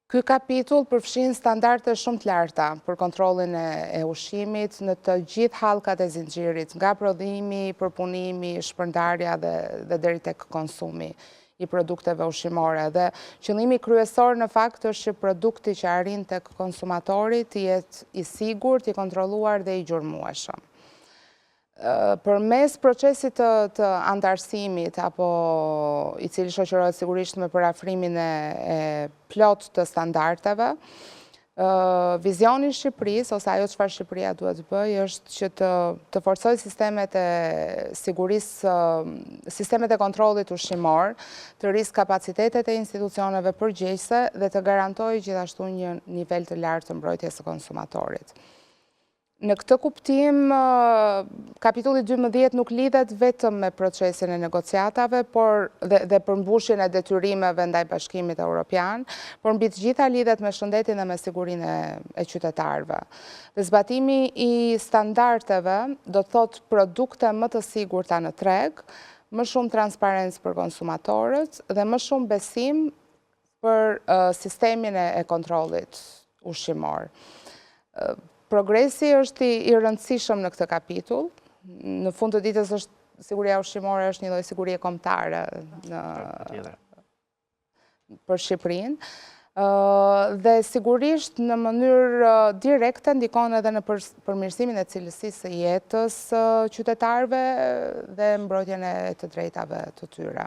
Ky kapitull përfshin standarde shumë të larta për kontrollin e ushqimit në të gjithë hallkat e zinxhirit, nga prodhimi, përpunimi, shpërndarja dhe deri tek konsumi i produkteve ushqimore. Dhe qëllimi kryesor në fakt është që produkti që arrin tek konsumatori të jetë i sigurt, i kontrolluar dhe i gjurmueshëm. Përmes procesit të antarësimit apo i cili shoqërohet sigurisht me parafrimin e plot të standardeve, vizioni i Shqipërisë ose ajo çfarë Shqipëria duhet të bëjë është që të forcojë sistemet e sigurisë, sistemet e kontrollit ushqimor, të rrisë kapacitetet e institucioneve përgjegjëse dhe të garantojë gjithashtu një nivel të lartë të mbrojtjes së konsumatorit. Në këtë kuptim, kapitulli 12 nuk lidhet vetëm me procesin e negociatave dhe përmbushjen e detyrimeve ndaj Bashkimit Evropian, por mbi të gjitha lidhet me shëndetin dhe me sigurinë e qytetarëve. Dhe zbatimi i standardeve do të thotë produkte më të sigurta në treg, më shumë transparencë për konsumatorët dhe më shumë besim për sistemin e kontrollit ushqimor. Progresi është i rëndësishëm në këtë kapitull. Në fund të ditës siguria ushqimore është një lloj sigurie kombëtare për Shqipërinë. Dhe sigurisht në mënyrë direkte ndikon edhe në përmirësimin e cilësisë së jetës qytetarëve dhe mbrojtjen e të drejtave të tyre.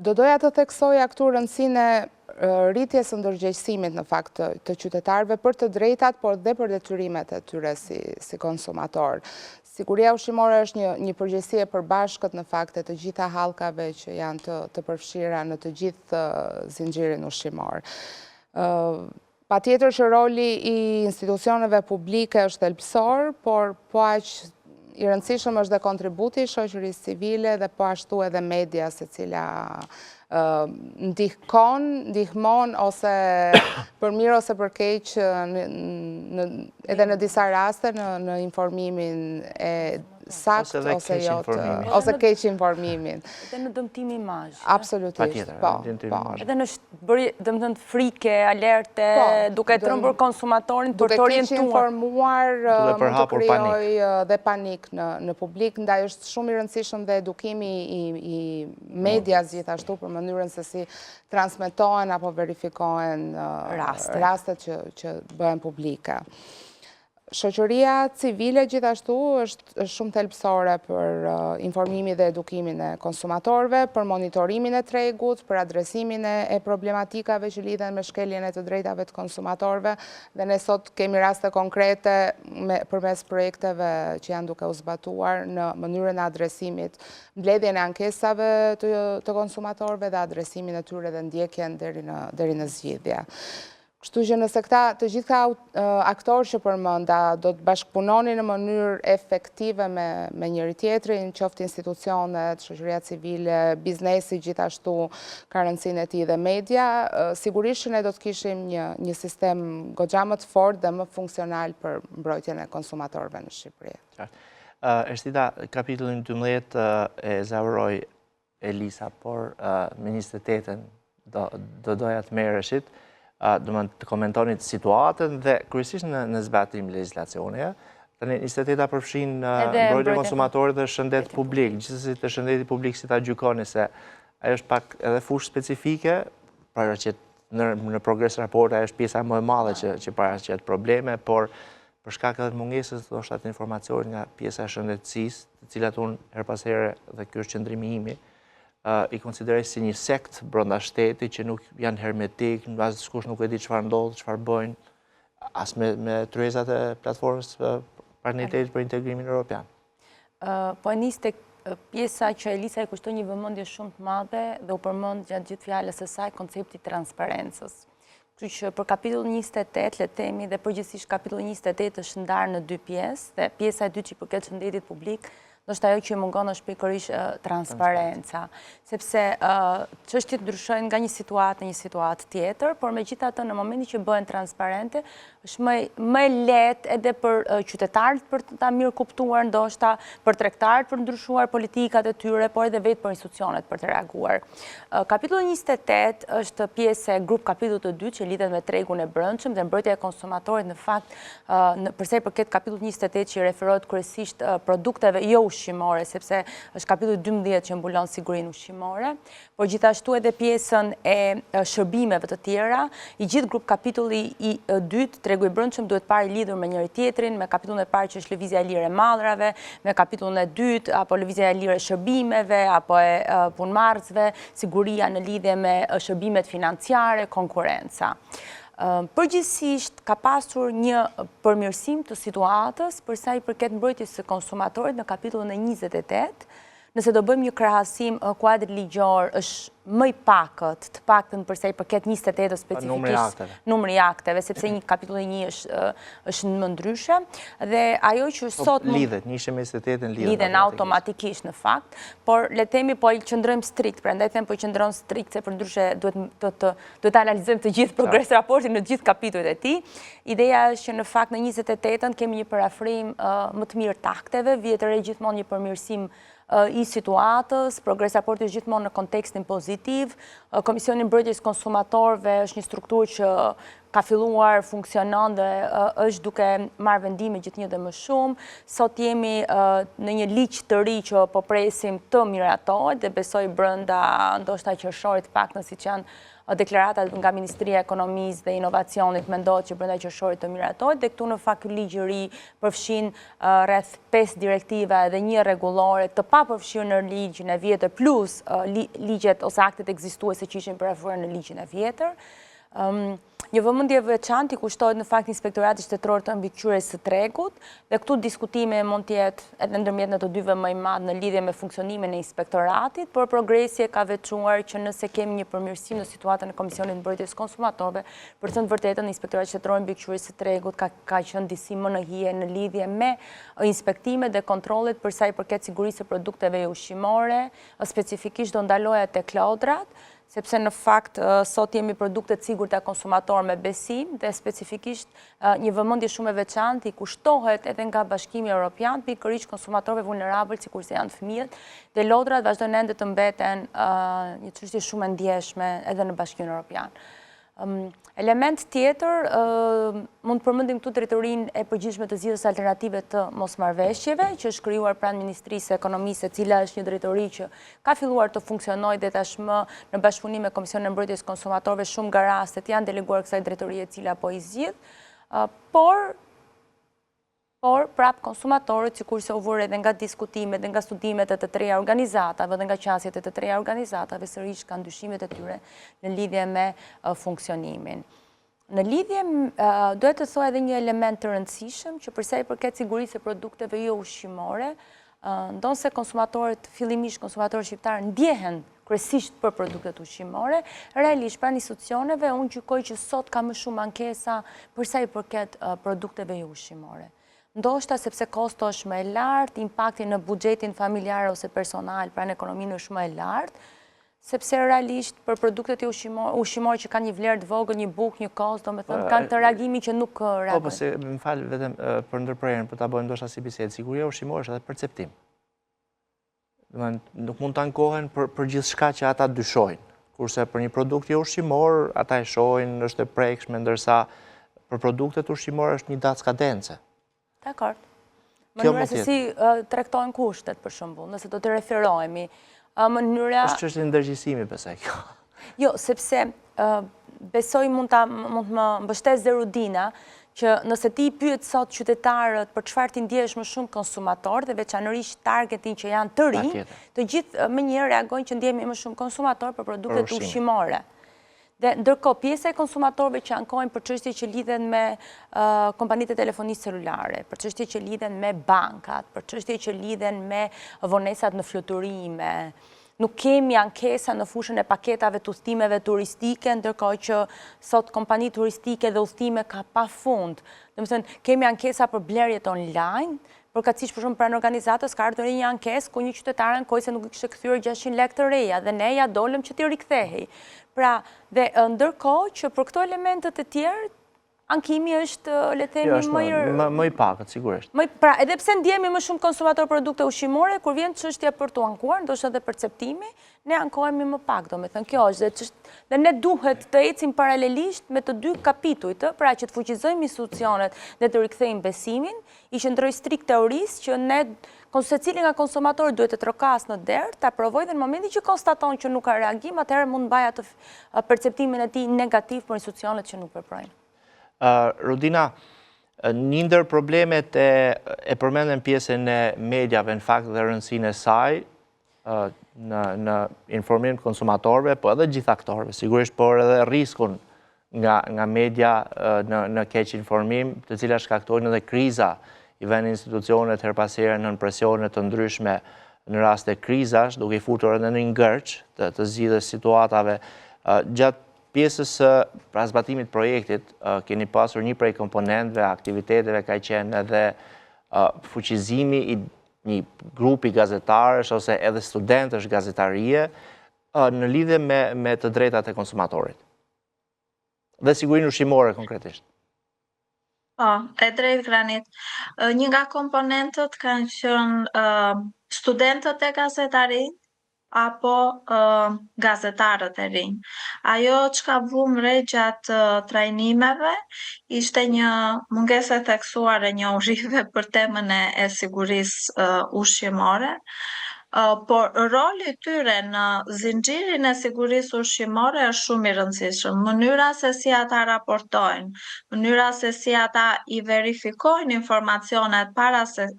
Do doja të theksoja këtu rëndësinë e rritjes së ndërgjegjësimit në fakt të qytetarëve për të drejtat, por dhe për detyrimet e tyre si konsumator. Siguria ushqimore është një përgjegjësi e përbashkët në fakt e të gjitha hallkave që janë të përfshira në të gjithë zinxhirin ushqimor. Patjetër që roli i institucioneve publike është thelbësor, por po aq i rëndësishëm është dhe kontributi i shoqërisë civile dhe po ashtu edhe media, se cila ndihmon ose për mirë ose për keq edhe në disa raste në informimin e sakt ose ose keq informimin. Edhe në dëmtim imazh. Absolutisht, po. Edhe në dëmtën frike, alerte, duke trembur konsumatorin për të orientuar. Duke keq informuar, mund të krijojë dhe panik në publik, ndaj është shumë i rëndësishëm dhe edukimi i medias gjithashtu për mënyrën se si transmetohen apo verifikohen rastet që bëhen publike. Shoqëria civile gjithashtu është shumë thelbësore për informimin dhe edukimin e konsumatorëve, për monitorimin e tregut, për adresimin e problematikave që lidhen me shkeljen e të drejtave të konsumatorëve, dhe ne sot kemi raste konkrete përmes projekteve që janë duke u zbatuar në mënyrën e adresimit, mbledhjen e ankesave të konsumatorëve dhe adresimin e tyre dhe ndjekjen deri në zgjidhje. Kështu që nëse të gjithë këta aktorë që përmenda do të bashkëpunonin në mënyrë efektive me njëri tjetrin, qoftë institucionet, shoqëria civile, biznesi gjithashtu ka rëndësinë e tij dhe media, sigurisht që ne do të kishim një sistem goxha më të fortë dhe më funksional për mbrojtjen e konsumatorëve në Shqipëri. Erstida, kapitullin 12 e zavroi Elisa, por me 28-ën do doja të merreshit. Do të komentonit situatën dhe kryesisht në zbatim legislacione. Tani 28-a përfshin mbrojtjen e konsumatorëve dhe shëndet publik. Gjithsesi të shëndeti publik si ta gjykoni, se ajo është pak edhe fushë specifike, para që në progres raport ajo është pjesa më e madhe që paraqet probleme, por për shkak edhe të mungesës ndoshta të informacionit nga pjesa e shëndetësisë, të cilat unë her pas here, dhe ky është qëndrimi imi, i konsideroj si një sekt brenda shtetit që nuk janë hermetik, askush nuk e di çfarë ndodh, çfarë bëjnë, as me tryezat e platformës Partneritetit për Integrimin Evropian. Po nis tek pjesa që Elisa i kushtoi një vëmendje shumë të madhe dhe u përmend gjatë gjithë fjalës së saj koncepti i transparencës. Kështu që për kapitullin 28, le të themi, dhe përgjithsisht kapitulli 28 është ndarë në dy pjesë, dhe pjesa e dytë që përket shëndetit publik, ndoshta ajo që mungon është pikërisht transparenca, sepse çështjet ndryshojnë nga një situatë në një situatë tjetër, por megjithatë në momentin që bëhen transparente, është më lehtë edhe për qytetarët për ta mirë kuptuar, ndoshta për tregtarët për ndryshuar politikat e tyre, por edhe vetë për institucionet për të reaguar. Kapitulli 28 është pjesë e grup kapitullit të dytë që lidhet me tregun e brendshëm dhe mbrojtja e konsumatorit. Në fakt, përsa i përket kapitullit 28 që referohet kryesisht produkteve jo ushqimore, sepse është kapitulli 12 që mbulon sigurinë ushqimore, por gjithashtu edhe pjesën e shërbimeve të tjera. I gjithë grup kapitulli i dytë, tregu i brendshëm, duhet parë lidhur me njëri tjetrin, me kapitullin e parë që është lëvizja e lirë e mallrave, me kapitullin e dytë apo lëvizja e lirë e shërbimeve apo e punëmarrësve, siguria në lidhje me shërbimet financiare, konkurrenca. Përgjithsisht ka pasur një përmirësim të situatës përsa i përket mbrojtjes së konsumatorit në kapitullin e 28. Nëse do bëjmë një krahasim, kuadri ligjor është më i pakët, të paktën përsa i përket 28 specifikisht numri i akteve, sepse një kapitulli 1 është më ndryshe, dhe ajo që sot lidhet, 28 lidhen automatikisht në fakt, por le të themi po i qëndrojmë strikt, prandaj them po i qëndron strikt se për ndryshe duhet të analizojmë të gjithë progres raportin në të gjithë kapitujt e tij. Ideja është që në fakt në 28-ën kemi një parafrim më të mirë të akteve, vjetëre gjithmonë një përmirësim i situatës, progres raporti është gjithmonë në kontekstin pozitiv. Komisioni mbrojtjes konsumatorëve është një strukturë që ka filluar, funksionon dhe është duke marrë vendime gjithnjë dhe më shumë. Sot jemi në një ligj të ri që po presim të miratohet dhe besoj brenda ndoshta qershorit paktën siç janë deklaratat nga Ministria e Ekonomisë dhe Inovacionit, mendohet që brenda qershorit të miratohet, dhe këtu në fakt ligj i ri përfshin rreth 5 direktiva dhe një rregullore të papërfshirë në ligjin e vjetër plus ligjet ose aktet ekzistuese që ishin parafuar në ligjin e vjetër. Një vëmendje veçantë i kushtohet në fakt Inspektoratit Shtetëror të Mbikëqyrjes së Tregut, dhe këtu diskutime mund të jetë edhe ndërmjet në të dyve më i madh në lidhje me funksionimin e inspektoratit, por progresi ka veçuar që nëse kemi një përmirësim në situatën e Komisionit Mbrojtjes Konsumatorëve, për të vërtetën Inspektorati Shtetëror i Mbikëqyrjes së Tregut ka qenë disi më në hije në lidhje me inspektimet dhe kontrollet për sa i përket sigurisë së produkteve ushqimore, specifikisht do ndaloja tek lodrat, sepse në fakt sot jemi produktet sigurta konsumator me besim dhe specifikisht një vëmendje shumë e veçantë i kushtohet edhe nga Bashkimi Evropian pikërisht konsumatorëve vulnerabël sikur se janë fëmijët dhe lodrat vazhdojnë ende të mbeten një çështje shumë e ndjeshme edhe në Bashkimin Evropian. Element tjetër, mund të përmendim këtu drejtorinë e përgjithshme të zgjidhjes alternative të mosmarrveshjeve, që është krijuar pranë Ministrisë së Ekonomisë, e cila është një drejtori që ka filluar të funksionojë dhe tashmë në bashkëpunim me Komisionin e Mbrojtjes Konsumatorëve shumë nga rastet janë deleguar kësaj drejtorie e cila po i zgjidh, por prap konsumatorët, sikur se u vëre edhe nga diskutimet dhe nga studimet e të treja organizatave dhe nga qasjet e të treja organizatave, sërish kanë dyshimet e tyre në lidhje me funksionimin. Në lidhje, duhet të thoj edhe një element të rëndësishëm, që përsa i përket sigurisë e produkteve jo ushqimore, ndonë se konsumatorët, fillimisht konsumatorët shqiptarë ndjehen kryesisht për produktet ushqimore, realisht pranë institucioneve, unë gjykoj që sot ka më shumë ankesa përsa i përket produkteve jo ushqimore. Ndoshta sepse kosto është më e lartë, impakti në buxhetin familjar ose personal pranë ekonominë është më e lartë, sepse realisht për produktet ushqimore që kanë një vlerë të vogël, një bukë, një kostë, domethënë kanë të reagimi që nuk reagojnë. Po, se më fal vetëm për ndërprerjen, për ta bëjmë ndoshta si bisedë, siguria ushqimore është edhe perceptim. Domethënë nuk mund të ankohen për gjithçka që ata dyshojnë. Kurse për një produkt jo ushqimor, ata e shohin, është e prekshme, ndërsa për produktet ushqimore është një datë skadence. Dakor. Mënyra se si tregtojnë kushtet, për shembull, nëse do të referohemi. Mënyra... është çështje ndërgjegjësimi besoj kjo. Jo, sepse besoj mund të më mbështes dhe Rudina, që nëse ti pyet sot qytetarët për çfarë ti ndjehesh më shumë konsumator dhe veçanërisht targetin që janë të rinj, të gjithë më njëherë reagojnë që ndjehemi më shumë konsumator për produktet ushqimore. Dhe ndërkohë pjesa e konsumatorëve që ankojnë për çështje që lidhen me kompanitë e telefonisë celulare, për çështje që lidhen me bankat, për çështje që lidhen me vonesat në fluturime. Nuk kemi ankesa në fushën e paketave të udhëtimeve turistike, ndërkohë që sot kompani turistike dhe udhëtime ka pafund. Domethënë, kemi ankesa për blerjet online, përkatësisht për shumë pranë organizatës ka ardhur një ankesë ku një qytetar ankoi se nuk i kishte kthyer 600 lekë të reja dhe ne ja dolëm që t'i rikthehej. Pra, dhe ndërkohë që për këto elementet e tjerë, ankimi është, le të themi, më i pakët, sigurisht. Pra, edhe pse ndjehemi më shumë konsumator produkte ushqimore, kur vjen çështja për të ankuar, ndoshta edhe perceptimi, ne ankohemi më pak, domethënë kjo është dhe ne duhet të ecim paralelisht me të dy kapitujt, pra që të fuqizojmë institucionet dhe të rikthejmë besimin, i qëndroj strikt teorisë që ne secili nga konsumatorët duhet të trokas në derë, ta provojë dhe në momentin që konstaton që nuk ka reagim, atëherë mund mbaja të perceptimin e tij negativ për institucionet që nuk veprojnë. Rudina, një ndër problemet e përmendën pjesën e mediave në fakt dhe rëndësinë e saj në informim të konsumatorëve, po edhe gjithë aktorëve, sigurisht, por edhe riskun nga media në keq informim, të cilat shkaktojnë edhe kriza i vënë institucionet her pas here në presione të ndryshme në rast të krizash, duke i futur edhe në ngërç të zgjidhjes situatave. Gjatë pjesës pra zbatimit projektit, keni pasur një prej komponentëve, aktiviteteve ka qenë edhe fuqizimi i një grupi gazetarësh ose edhe studentësh gazetarie në lidhje me të drejtat e konsumatorit. Dhe sigurinë ushqimore konkretisht. Po, e drejt Granit. Një nga komponentët kanë qenë studentët e gazetarisë apo gazetarët e rinj. Ajo që ka vëmë re gjatë trajnimeve ishte një mungesë e theksuar e njohurive për temën e sigurisë ushqimore. por roli tyre në zinxhirin e sigurisë ushqimore është shumë i rëndësishëm. Mënyra se si ata raportojnë, mënyra se si ata i verifikojnë informacionet para se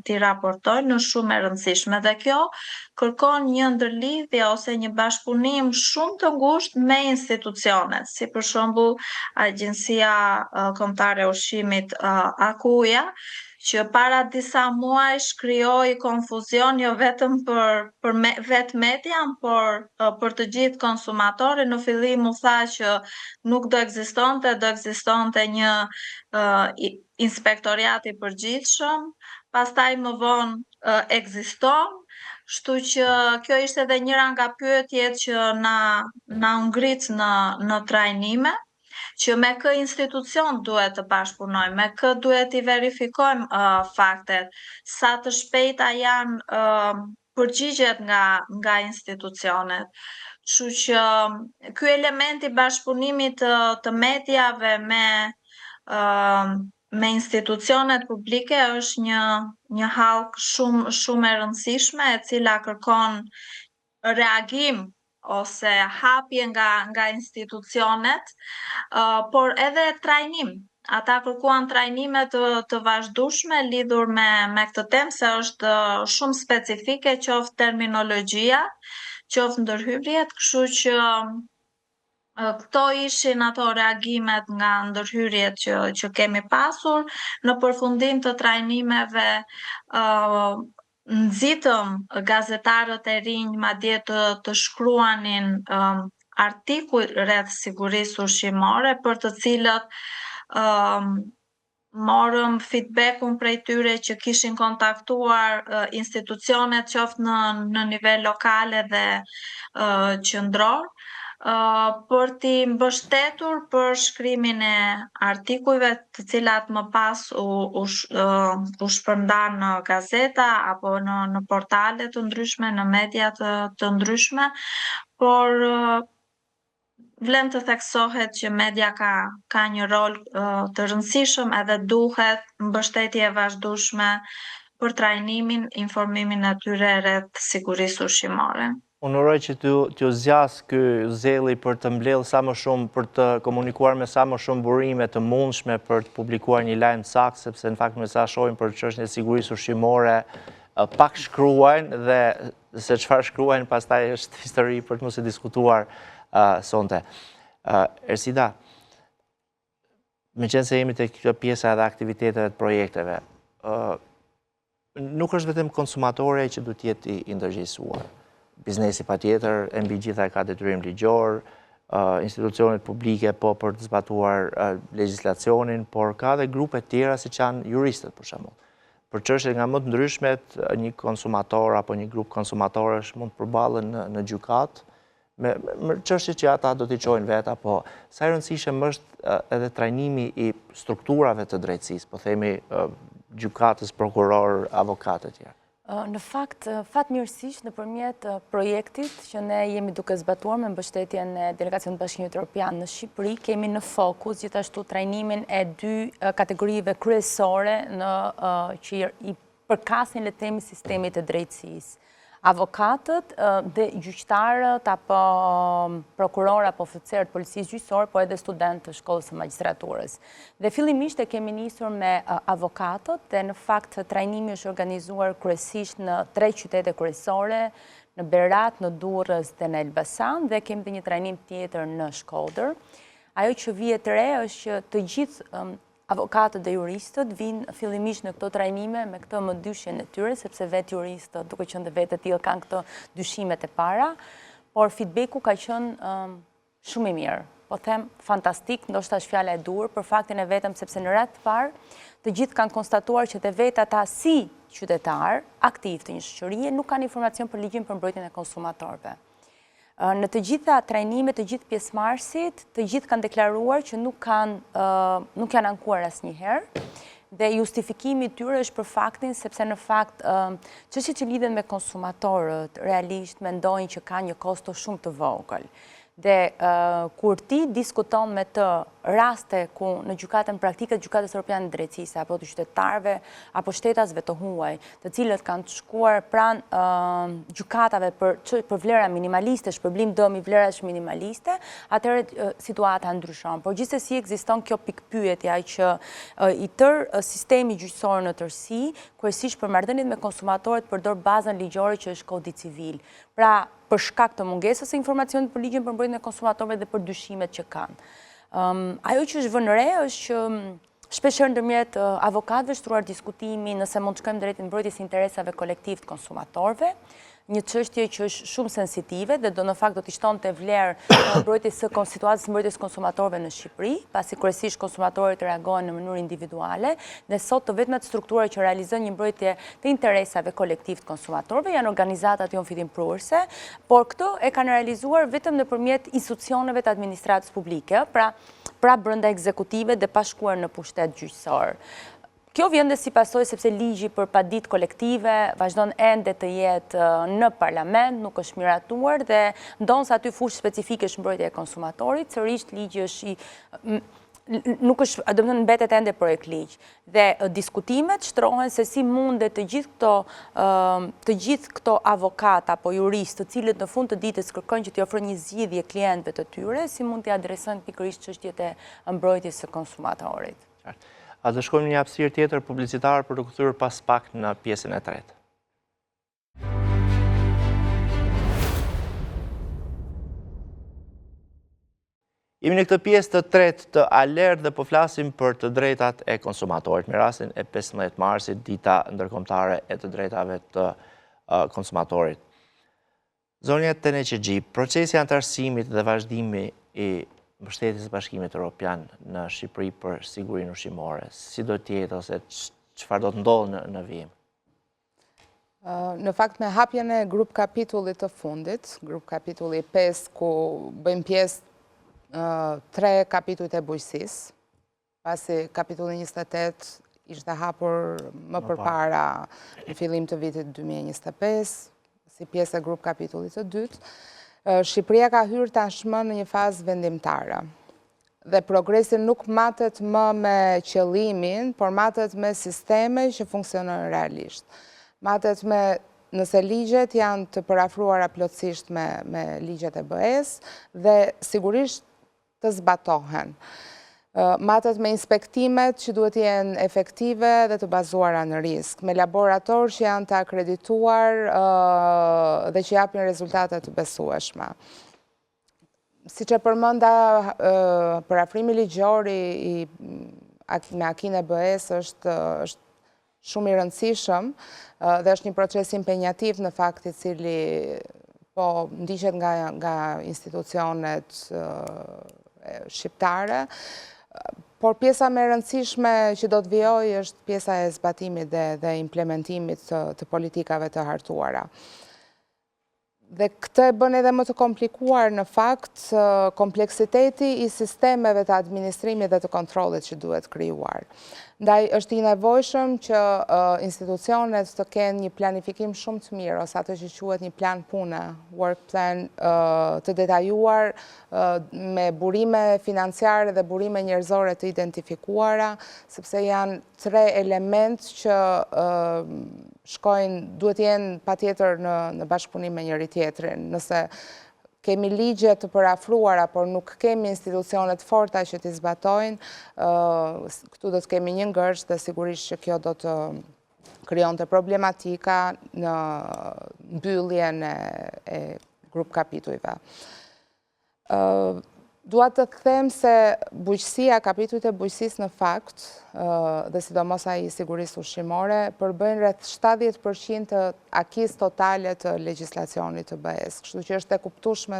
ti raportojnë është shumë e rëndësishme dhe kjo kërkon një ndërlidhje ose një bashkëpunim shumë të ngushtë me institucionet, si për shembull Agjencia Kombëtare e Ushqimit Akuja, që para disa muajsh krijoi konfuzion jo vetëm për vetë median, por për të gjithë konsumatorët. Në fillim u tha që nuk do ekzistonte një inspektoriat i përgjithshëm, pastaj më vonë ekziston. Kështu që kjo ishte edhe njëra nga pyetjet që na ngrit në trajnime, që me kë institucion duhet të bashkëpunojmë, me kë duhet i verifikojmë faktet, sa të shpejta janë përgjigjet nga institucionet. Kështu që ky element i bashkëpunimit të mediave me institucionet publike është një hallk shumë e rëndësishme, e cila kërkon reagim ose hapje nga institucionet, por edhe trajnim. Ata kërkuan trajnime të vazhdueshme lidhur me këtë temë, se është shumë specifike, qoftë terminologjia, qoftë ndërhyrjet, kështu që këto ishin ato reagimet nga ndërhyrjet që kemi pasur. Në përfundim të trajnimeve nxitëm gazetarët e rinj madje të shkruanin artikuj rreth sigurisë ushqimore, për të cilët morëm feedbackun prej tyre që kishin kontaktuar institucionet qoftë në nivel lokale dhe qendror, për t'i mbështetur për shkrimin e artikujve, të cilat më pas u shpërndan në gazeta apo në portale të ndryshme, në media të ndryshme, por vlen të theksohet që media ka një rol të rëndësishëm edhe duhet mbështetje e vazhdueshme për trajnimin, informimin e tyre rreth sigurisë ushqimore. Unë uroj që t'ju zjas ky zelli për të mbledhë sa më shumë, për të komunikuar me sa më shumë burime të mundshme për të publikuar një lajm të saktë, sepse në fakt me sa shohim për çështjen e sigurisë ushqimore, pak shkruajnë dhe se çfarë shkruajnë pastaj është histori për të mos e diskutuar sonte. Ersida, meqense jemi tek kjo pjesa edhe aktiviteteve të projekteve, nuk është vetëm konsumatori që duhet jetë i ndërgjegjësuar. Biznesi patjetër, e mbi gjitha ka detyrim ligjor, institucionet publike po për të zbatuar legjislacionin, por ka dhe grupe tjera siç janë juristët për shembull. Për çështje nga më të ndryshmet, një konsumator apo një grup konsumatorësh mund të përballen në gjykat me çështje që ata do t'i çojnë vetë, apo sa e rëndësishëm është edhe trajnimi i strukturave të drejtësisë, po themi gjykatës, prokuror, avokatë e tjerë. Në fakt, fatmirësisht nëpërmjet projektit që ne jemi duke zbatuar me mbështetjen e Delegacionit Bashkimit Evropian në Shqipëri, kemi në fokus gjithashtu trajnimin e 2 kategorive kryesore që i përkasin le të themi sistemit të drejtësisë. Avokatët dhe gjyqtarët apo prokuror apo oficerët policisë gjyqësore, po edhe studentë të shkollës së magjistraturës. Dhe fillimisht e kemi nisur me avokatët dhe në fakt trajnimi është organizuar kryesisht në 3 qytete kryesore, në Berat, në Durrës dhe në Elbasan, dhe kemi dhe një trajnim tjetër në Shkodër. Ajo që vihet re është që të gjithë avokatët dhe juristët vinë fillimisht në këto trajnime me këto më dyshjen e tyre, sepse vetë juristët, duke qenë vetë e tillë, kanë këto dyshimet e para, por feedbacku ka qenë shumë i mirë. Po them fantastik, ndoshta është fjala e dur, për faktin e vetëm sepse në radhë të parë të gjithë kanë konstatuar që të vetë ata si qytetar aktiv të një shoqërie nuk kanë informacion për ligjin për mbrojtjen e konsumatorëve. Në të gjitha trajnimet, të gjithë pjesëmarrësit, të gjithë kanë deklaruar që nuk janë ankuar asnjëherë, dhe justifikimi i tyre është për faktin sepse në fakt çështjet që lidhen me konsumatorët realisht mendojnë që ka një kosto shumë të vogël. Dhe kur ti diskuton me të raste ku në gjykatën praktike të gjykatës europiane të drejtësisë apo të qytetarëve apo shtetasve të huaj, të cilët kanë të shkuar pranë gjykatave për vlera minimaliste, shpërblim dëmi vlerash minimaliste, atëherë situata ndryshon. Por gjithsesi ekziston kjo pikpyetja që i tërë sistemi gjyqësor në tërësi, kryesisht për marrëdhëniet me konsumatorët përdor bazën ligjore që është Kodi Civil. Pra, për shkak të mungesës së informacionit për ligjin për mbrojtjen e konsumatorëve dhe për dyshimet që kanë. Ajo që është vënë re është që shpeshherë ndërmjet avokatëve shtruar diskutimi nëse mund të shkojmë drejt mbrojtjes interesave kolektiv të konsumatorëve, një çështje që është shumë sensitive dhe në fakt do t'i shtonte vlerë mbrojtjes së situatës mbrojtjes konsumatorëve në Shqipëri, pasi kryesisht konsumatorët reagojnë në mënyrë individuale dhe sot të vetmet struktura që realizojnë një mbrojtje të interesave kolektiv të konsumatorëve janë organizatat jo fitimprurëse, por këto e kanë realizuar vetëm nëpërmjet institucioneve të administratës publike, pra brenda ekzekutive dhe pa shkuar në pushtet gjyqësor. Kjo vjen dhe si pasojë sepse ligji për paditë kolektive vazhdon ende të jetë në parlament, nuk është miratuar dhe ndonë sa aty fushë specifike është mbrojtja e konsumatorit, sërish ligji është nuk është, do të thënë mbetet ende projekt ligj. Dhe diskutimet shtrohen se si mundet të gjithë këto avokat apo juristë, të cilët në fund të ditës kërkojnë që t'i ofrojnë një zgjidhje klientëve të tyre, si mund t'i adresojnë pikërisht çështjet e mbrojtjes së konsumatorit. A të shkojmë një hapësirë tjetër publicitar për të kthyer pas pak në pjesën e tretë. Jemi në këtë pjesë të tretë të Alert dhe po flasim për të drejtat e konsumatorit. Me rastin e 15 marsit, dita ndërkombëtare e të drejtave të konsumatorit. Zonja Teneqegji, procesi antarësimit dhe vazhdimi i mbështetjes së Bashkimit Evropian në Shqipëri për sigurinë ushqimore, si do të jetë ose çfarë do të ndodhë në vijim? Në fakt me hapjen e grup kapitullit të fundit, grup kapitulli 5, ku bëjmë pjesë 3 kapitujt e bujqësisë, pasi kapitulli 28 ishte hapur më përpara në fillim të vitit 2025, si pjesë e grup kapitullit të dytë. Shqipëria ka hyrë tashmë në një fazë vendimtare dhe progresi nuk matet më me qëllimin, por matet me sisteme që funksionojnë realisht. Matet me nëse ligjet janë të përafruara plotësisht me ligjet e BE-s dhe sigurisht të zbatohen. Matet me inspektimet që duhet jenë efektive dhe të bazuara në risk, me laborator që janë të akredituar dhe që japin rezultate të besueshme. Siç e përmenda, parafrimi ligjor me akin e BE-s është shumë i rëndësishëm dhe është një proces impenjativ në fakt i cili po ndiqet nga institucionet shqiptare. Por pjesa më e rëndësishme që do të vijojë është pjesa e zbatimit dhe implementimit të politikave të hartuara. Dhe këtë e bën edhe më të komplikuar në fakt kompleksiteti i sistemeve të administrimit dhe të kontrollit që duhet krijuar. Ndaj është i nevojshëm që institucionet të kenë një planifikim shumë të mirë, ose atë që quhet një plan pune, work plan të detajuar me burime financiare dhe burime njerëzore të identifikuara, sepse janë 3 element që duhet jenë patjetër në bashkëpunim me njëri tjetrin. Nëse kemi ligje të përafruara, por nuk kemi institucionet forta që t'i zbatojnë, këtu do të kemi një ngërsh dhe sigurisht që kjo do të krijonte problematika në mbylljen e grup kapitujve. Dua të them se bujqësia, kapitujt e bujqësisë në fakt, dhe sidomos ai i sigurisë ushqimore, përbëjnë rreth 70% të akis totale të legjislacionit të BE-s. Kështu që është e kuptueshme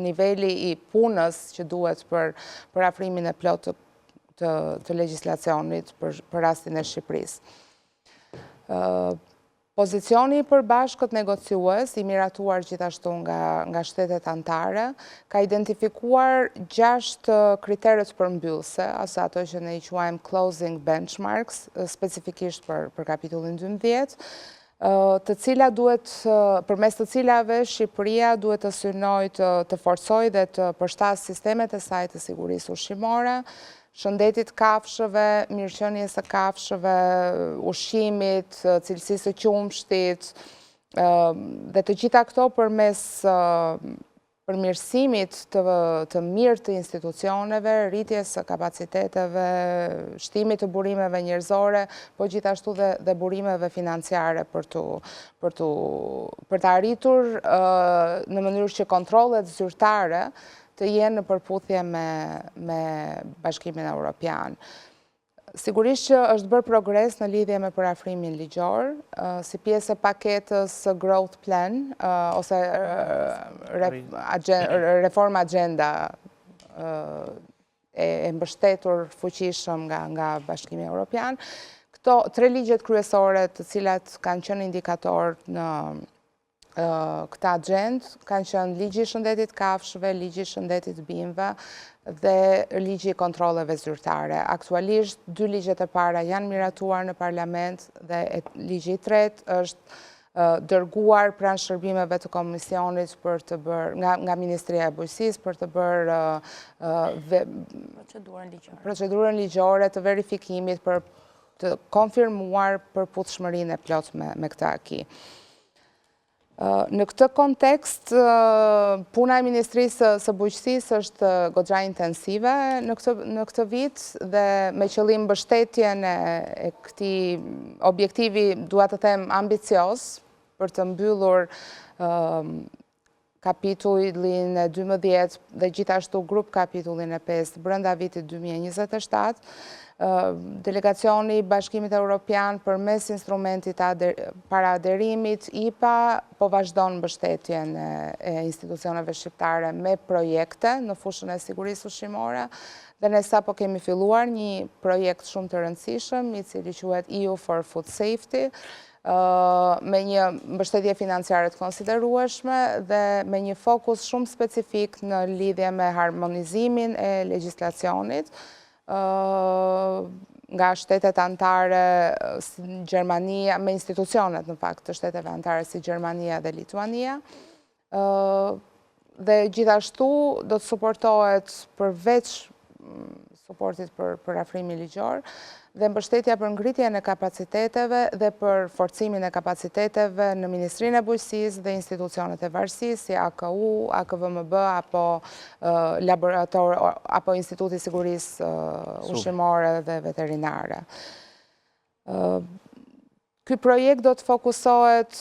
niveli i punës që duhet për afrimin e plot të legjislacionit për rastin e Shqipërisë. Pozicioni i përbashkët negociues, i miratuar gjithashtu nga shtetet anëtare, ka identifikuar 6 kriteret përmbyllëse, ose ato që ne i quajmë closing benchmarks, specifikisht për kapitullin 12, të cilat duhet, përmes të cilave Shqipëria duhet të synoj të forcoj dhe të përshtas sistemet e saj të sigurisë ushqimore, shëndetit kafshëve, mirëqenies së kafshëve, ushqimit, cilësisë së qumshtit, dhe të gjitha këto përmes përmirësimit të mirë të institucioneve, rritjes së kapaciteteve, shtimit të burimeve njerëzore, po gjithashtu dhe burimeve financiare për të arritur në mënyrë që kontrollet zyrtare të jenë në përputhje me Bashkimin Evropian. Sigurisht që është bërë progres në lidhje me parafrimin ligjor, si pjesë e paketës Growth Plan, ose Reform Agenda e mbështetur fuqishëm nga Bashkimi Evropian. Këto 3 ligjet kryesore të cilat kanë qenë indikator në këta agend, kanë qenë ligji i shëndetit kafshëve, ligji i shëndetit bimëve dhe ligji i kontrolleve zyrtare. Aktualisht, 2 ligjet e para janë miratuar në parlament dhe ligji i tretë është dërguar pranë shërbimeve të komisionit për të bërë, nga Ministria e Bujqësisë për të bërë procedurën ligjore të verifikimit për të konfirmuar përputhshmërinë e plotë me këtë aki. Në këtë kontekst, puna e Ministrisë së Bujqësisë është goxha intensive në këtë vit dhe me qëllim mbështetjen e këtij objektivi, dua të them ambicioz, për të mbyllur kapitullin e 12 dhe gjithashtu grup kapitullin e 5 brenda vitit 2027, delegacioni i Bashkimit Evropian përmes instrumentit para aderimit IPA po vazhdon mbështetjen e institucioneve shqiptare me projekte në fushën e sigurisë ushqimore dhe ne sapo kemi filluar një projekt shumë të rëndësishëm i cili quhet EU for Food Safety, me një mbështetje financiare të konsiderueshme dhe me një fokus shumë specifik në lidhje me harmonizimin e legjislacionit nga shtetet antare si Gjermania, me institucionet në fakt të shteteve antare si Gjermania dhe Lituania. Dhe gjithashtu do të suportohet përveç suportit për afrimin ligjor dhe mbështetja për ngritjen e kapaciteteve dhe për forcimin e kapaciteteve në Ministrinë e Bujqësisë dhe institucionet e varësisë si AKU, AKVMB apo laborator apo Instituti i Sigurisë Ushqimore dhe Veterinare. Ky projekt do të fokusohet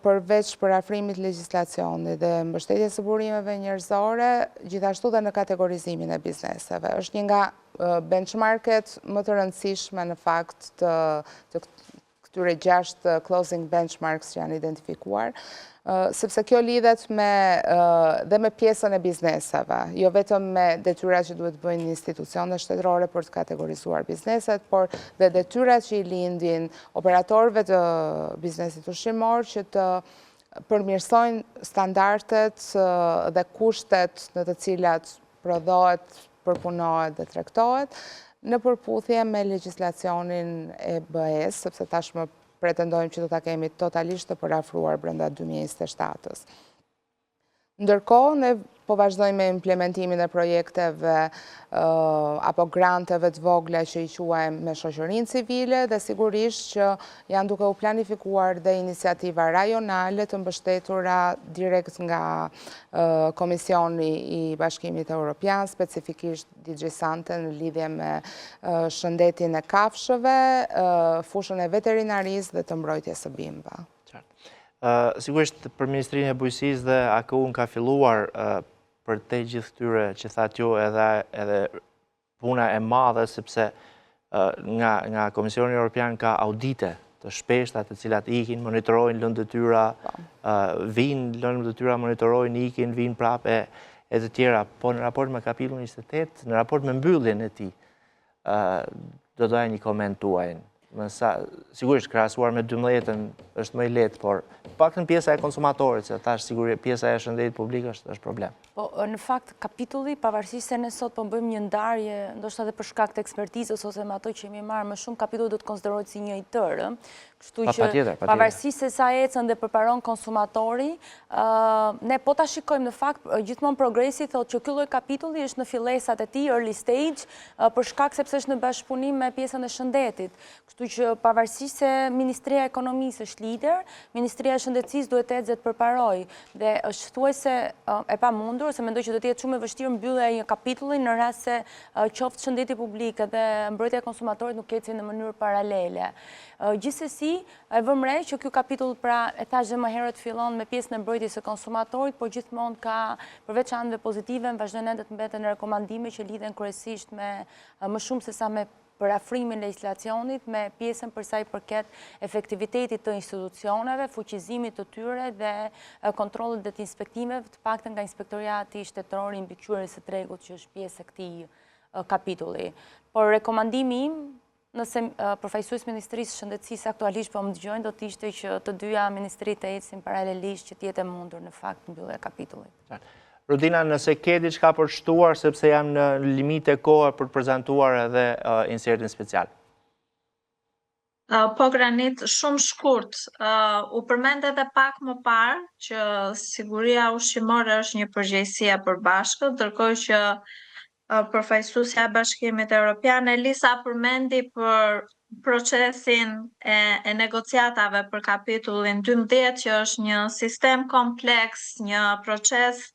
përveç parafrimit legjislacionit dhe mbështetjes së burimeve njerëzore, gjithashtu dhe në kategorizimin e bizneseve. Është një nga benchmarket më të rëndësishme në fakt të këtyre 6 closing benchmarks që janë identifikuar, sepse kjo lidhet dhe me pjesën e bizneseve, jo vetëm me detyrat që duhet bëjnë institucionet shtetërore për të kategorizuar bizneset, por dhe detyrat që i lindin operatorëve të biznesit ushqimor që të përmirësojnë standardet dhe kushtet në të cilat prodhohet, përpunohet dhe tregtohet në përputhje me legjislacionin e BE-s, sepse tashmë pretendojmë që do ta kemi totalisht të parafruar brenda 2027-s. Ndërkohë, ne po vazhdojmë me implementimin e projekteve apo granteve të vogla që i quajmë me shoqërinë civile dhe sigurisht që janë duke u planifikuar dhe iniciativa rajonale të mbështetura direkt nga Komisioni i Bashkimit Evropian, specifikisht DG Sante në lidhje me shëndetin e kafshëve, fushën e veterinarisë dhe të mbrojtjes së bimëve. Sigurisht për Ministrinë e Bujqësisë dhe AKU-n ka filluar për te gjithë këtyre që thatë ju edhe puna e madhe, sepse nga Komisioni Evropian ka audite të shpeshta të cilat ikin, monitorojnë lëndëtyra, vinë lëndëtyra, monitorojnë, ikin, vinë prapë e të tjera. Po në raport me kapitullin 28, në raport me mbylljen e tij, do doja një koment tuaj. Sigurisht, krahasuar me 12-ën është më i lehtë, por paktën pjesa e konsumatorit, se thash sigurisht pjesa e shëndetit publik është problem. Po, në fakt, kapitulli, pavarësisht se ne sot po bëjmë një ndarje, ndoshta edhe për shkak të ekspertizës ose me ato që jemi marrë më shumë, kapitulli do të konsiderohet si një i tërë, Kështu që pavarësisht se sa ecën dhe përparon konsumatori, ne po ta shikojmë në fakt gjithmonë progresi thotë që ky lloj kapitulli është në fillesat e tij, early stage, për shkak sepse është në bashkëpunim me pjesën e shëndetit. Kështu që pavarësisht se Ministria e Ekonomisë është lider, Ministria e Shëndetësisë duhet të ecë dhe të përparojë dhe është thuajse e pamundur, se mendoj që do të jetë shumë e vështirë mbyllja e një kapitulli në rast se qoftë shëndeti publik dhe mbrojtja e konsumatorit nuk ecin në mënyrë paralele. Gjithsesi, e vëmë re që ky kapitull, pra e thash dhe më herët, fillon me pjesën e mbrojtjes së konsumatorit, por gjithmonë ka përveç anëve pozitive, vazhdojnë edhe të mbeten rekomandime që lidhen kryesisht me më shumë se sa me për afrimin e legislacionit, me pjesën për sa i përket efektivitetit të institucioneve, fuqizimit të tyre dhe kontrollit dhe të inspektimeve, të paktën nga Inspektoriati Shtetëror i Mbikëqyrjes së Tregut, që është pjesë e këtij kapitulli. Por rekomandimi im, nëse përfaqësues Ministrisë së Shëndetësisë aktualisht po më dëgjojnë, do të ishte që të dyja ministritë të ecin paralelisht që të jetë mundur në fakt mbyllja e kapitullit. Rudina, nëse ke diçka për shtuar, sepse jam në limite kohë për të prezantuar edhe insertin special. Po, Granit, shumë shkurt. U përmend edhe pak më parë që siguria ushqimore është një përgjegjësi e përbashkët, ndërkohë që përfaqësuesja e Bashkimit Evropian Elisa përmendi për procesin e negociatave për kapitullin 12, që është një sistem kompleks, një proces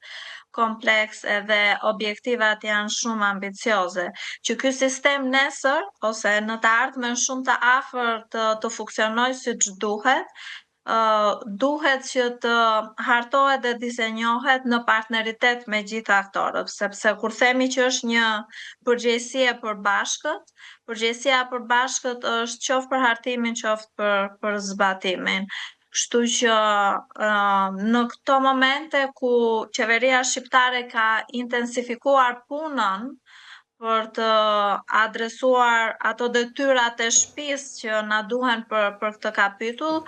kompleks edhe objektivat janë shumë ambicioze. Që ky sistem nesër, ose në të ardhmen shumë të afërt të funksionojë siç duhet, duhet që të hartohet dhe dizenjohet në partneritet me gjithë aktorët, sepse kur themi që është një përgjegjësi e përbashkët, përgjegjësia e përbashkët është qoftë për hartimin, qoftë për zbatimin. Kështu që në këto momente ku qeveria shqiptare ka intensifikuar punën për të adresuar ato detyrat e shtëpisë që na duhen për këtë kapitull,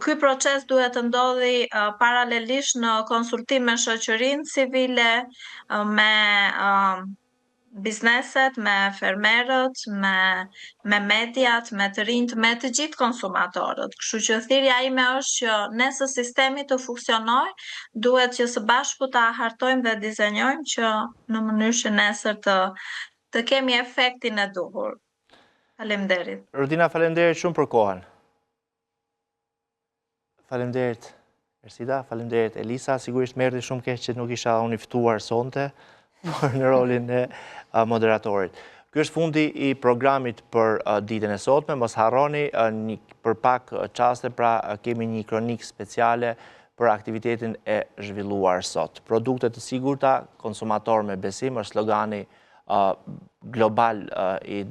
ky proces duhet të ndodhi paralelisht në konsultim me shoqërinë civile, me bizneset, me fermerët, me mediat, me të rinjt, me të gjithë konsumatorët. Kështu që thirrja ime është që nëse sistemi të funksionojë, duhet që së bashku ta hartojmë dhe dizenjojmë që në mënyrë që nesër të kemi efektin e duhur. Faleminderit. Rudina, faleminderit shumë për kohën. Faleminderit Ersida, faleminderit Elisa. Sigurisht merrti shumë keq që nuk isha unë i ftuar sonte në rolin e moderatorit. Ky është fundi i programit për ditën e sotme. Mos harroni, për pak çaste pra kemi një kronik speciale për aktivitetin e zhvilluar sot. Produkte të sigurta, konsumator me besim është slogani global i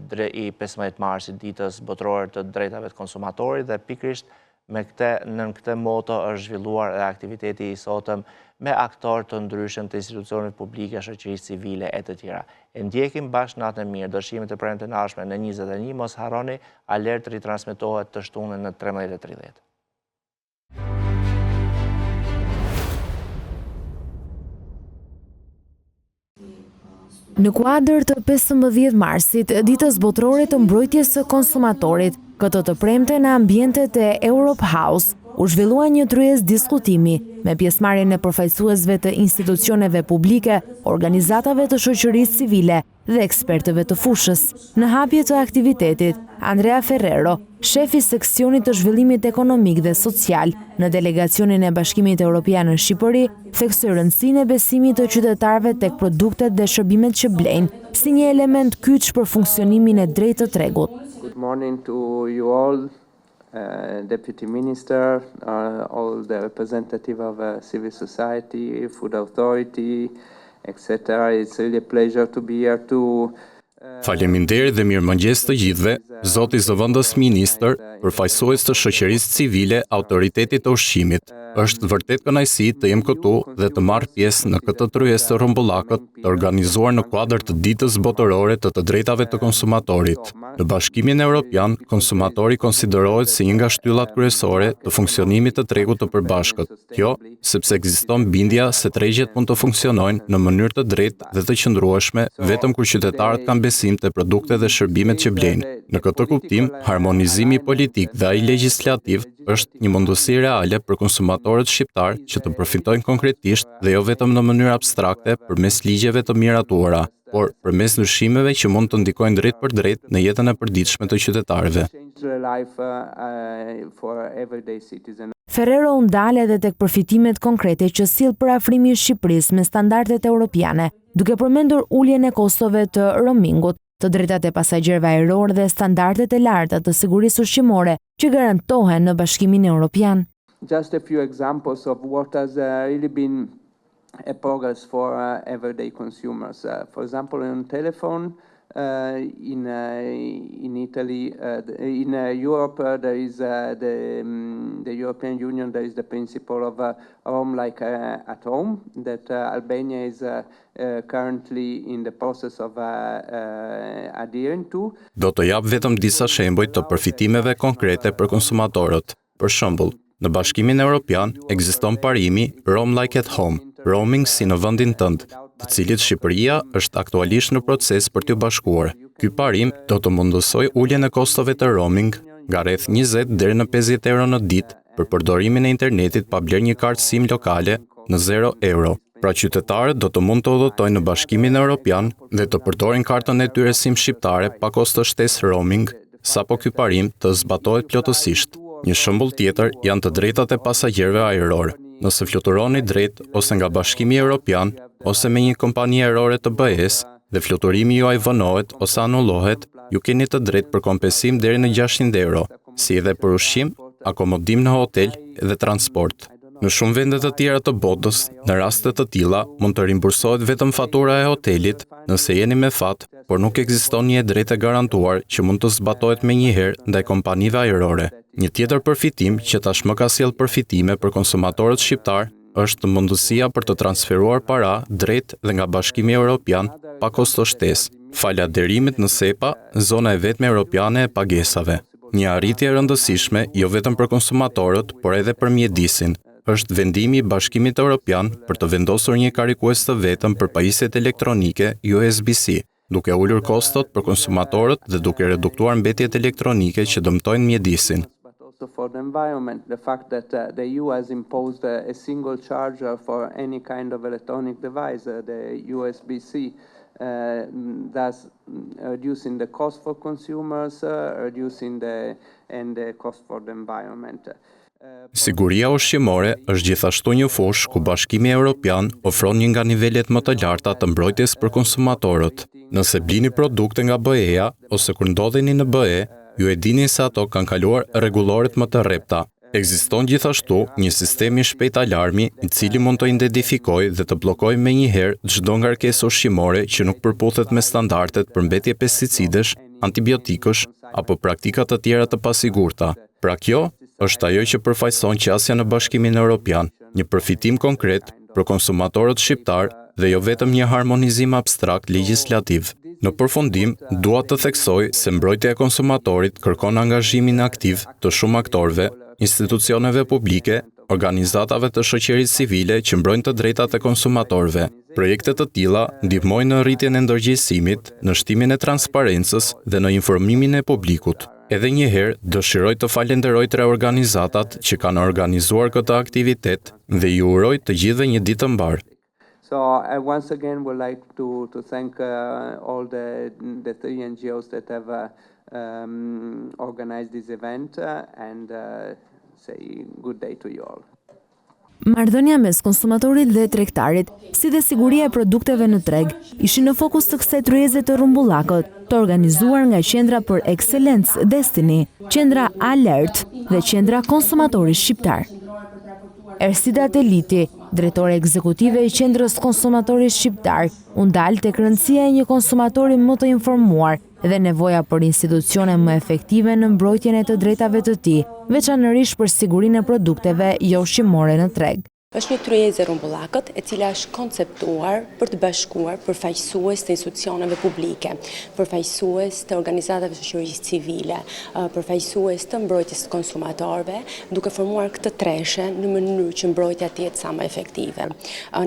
15 marsit, ditës botërore të drejtave të konsumatorit, dhe pikërisht në këtë moto është zhvilluar edhe aktiviteti i sotëm me aktorë të ndryshëm të institucioneve publike, shoqërisë civile e të tjera. E ndjekim bashkë natën e mirë, dëshimet e premte nashme në 21, mos harroni, alert ritransmetohet të shtunën në 13:30. Në kuadër të 15 marsit, ditës botërore të mbrojtjes së konsumatorit, këtë të premte në ambientet e Europe House, u zhvillua një tryezë diskutimi me pjesëmarrjen e përfaqësuesve të institucioneve publike, organizatave të shoqërisë civile dhe ekspertëve të fushës. Në hapje të aktivitetit, Andrea Ferrero, shefi seksionit të zhvillimit ekonomik dhe social në delegacionin e Bashkimit Evropian në Shqipëri, theksoi rëndësinë e besimit të qytetarëve tek produktet dhe shërbimet që blejnë, si një element kyç për funksionimin e drejtë të tregut. Good morning to you all. Deputy Minister, all the representative of civil society, food authority, etc. It's really a pleasure to be here to Faleminderit dhe mirëmëngjes të gjithëve, Zoti Zëvendës Ministër, përfaqësues të shoqërisë civile, autoritetit të ushqimit. Është vërtet kënaqësi të jem këtu dhe të marr pjesë në këtë tryezë të rrumbullakët të organizuar në kuadër të ditës botërore të drejtave të konsumatorit. Në Bashkimin Evropian, konsumatori konsiderohet si një nga shtyllat kryesore të funksionimit të tregut të përbashkët. Kjo, sepse ekziston bindja se tregjet mund të funksionojnë në mënyrë të drejtë dhe të qëndrueshme vetëm kur qytetarët kanë besim te produktet dhe shërbimet që blejnë. Në këtë kuptim, harmonizimi politik dhe ai legjislativ është një mundësi reale për konsumatorët shqiptar që të përfitojnë konkretisht dhe jo vetëm në mënyrë abstrakte përmes ligjeve të miratuara, por përmes ndryshimeve që mund të ndikojnë drejt për drejt në jetën e përditshme të qytetarëve. Ferrero u ndal edhe tek përfitimet konkrete që sill parafrimi i Shqipërisë me standardet europiane, duke përmendur uljen e kostove të roamingut, të drejtat e pasagjerëve ajror dhe standardet e larta të sigurisë ushqimore që garantohen në Bashkimin Evropian. Just a few examples of what has really been a progress for everyday consumers. For example, on telephone, in Italy, in Europe, there is the European Union. There is the principle of home like at home that Albania is currently in the process of adhering to. Do të jap vetëm disa shembuj të përfitimeve konkrete për konsumatorët. Për shembull, në Bashkimin Evropian ekziston parimi Roam like at home, roaming si në vendin tënd, të cilit Shqipëria është aktualisht në proces për t'u bashkuar. Ky parim do të mundësoj uljen e kostove të roaming nga rreth 20 deri në 50 euro në ditë për përdorimin e internetit pa bler një kartë SIM lokale në 0 euro. Pra qytetarët do të mund të udhëtojnë në Bashkimin Evropian dhe të përdorin kartën e tyre SIM shqiptare pa kosto shtesë roaming, sapo ky parim të zbatohet plotësisht. Një shembull tjetër janë të drejtat e pasagjerëve ajror. Nëse fluturoni drejt ose nga Bashkimi Evropian ose me një kompani ajrore të BE-s dhe fluturimi juaj vonohet ose anullohet, ju keni të drejtë për kompensim deri në 600 euro, si edhe për ushqim, akomodim në hotel dhe transport. Në shumë vende të tjera të botës, në raste të tilla, mund të rimbursohet vetëm fatura e hotelit nëse jeni me fat, por nuk ekziston një drejtë e garantuar që mund të zbatohet menjëherë ndaj kompanive ajrore. Një tjetër përfitim që tashmë ka sjell përfitime për konsumatorët shqiptar është mundësia për të transferuar para drejt dhe nga Bashkimi Evropian pa kosto shtesë, fal aderimit në SEPA, zona e vetme europiane e pagesave. Një arritje e rëndësishme jo vetëm për konsumatorët, por edhe për mjedisin, është vendimi i Bashkimit Evropian për të vendosur një karikues të vetëm për pajisjet elektronike USB-C, duke ulur kostot për konsumatorët dhe duke reduktuar mbetjet elektronike që dëmtojnë mjedisin. For the environment, the fact that the EU has imposed a single charger for any kind of electronic device, the USB-C, thus reducing the cost for consumers, reducing the cost for the environment. Siguria ushqimore është gjithashtu një fushë ku Bashkimi Evropian ofron një nga nivelet më të larta të mbrojtjes për konsumatorët. Nëse blini produkte nga BE-ja ose kur ndodheni në BE, ju e dini se ato kanë kaluar rregulloret më të rrepta. Ekziston gjithashtu një sistem i shpejt alarmi i cili mund të identifikojë dhe të bllokojë menjëherë çdo ngarkesë ushqimore që nuk përputhet me standardet për mbetje pesticidesh, antibiotikësh apo praktika të tjera të pasigurta. Pra kjo është ajo që përfaqëson qasja në Bashkimin Evropian, një përfitim konkret për konsumatorët shqiptar dhe jo vetëm një harmonizim abstrakt legjislativ. Në përfundim, dua të theksoj se mbrojtja e konsumatorit kërkon angazhimin aktiv të shumë aktorëve, institucioneve publike, organizatave të shoqërisë civile që mbrojnë të drejtat e konsumatorëve. Projekte të tilla ndihmojnë në rritjen e ndërgjegjësimit, në shtimin e transparencës dhe në informimin e publikut. Edhe një herë dëshiroj të falenderoj tre organizatat që kanë organizuar këtë aktivitet dhe ju uroj të gjithëve një ditë të mbarë. So I once again would like to thank all the three NGOs that have organized this event and say good day to you all. Marrëdhënia mes konsumatorit dhe tregtarit, si dhe siguria e produkteve në treg, ishin në fokus të kësaj tryeze të rrumbullakut, të organizuar nga Qendra për Excellence Destiny, Qendra Alert dhe Qendra Konsumatori Shqiptar. Ersida Teliti, drejtore ekzekutive e Qendrës Konsumatori Shqiptar, u ndal tek rëndësia e një konsumatori më të informuar dhe nevoja për institucione më efektive në mbrojtjen e të drejtave të tij, veçanërisht për sigurinë e produkteve jo ushqimore në treg. Është një tryezë rrumbullakët e cila është konceptuar për të bashkuar përfaqësues të institucioneve publike, përfaqësues të organizatave të shoqërisë civile, përfaqësues të mbrojtjes të konsumatorëve, duke formuar këtë treshe në mënyrë që mbrojtja të jetë sa më efektive.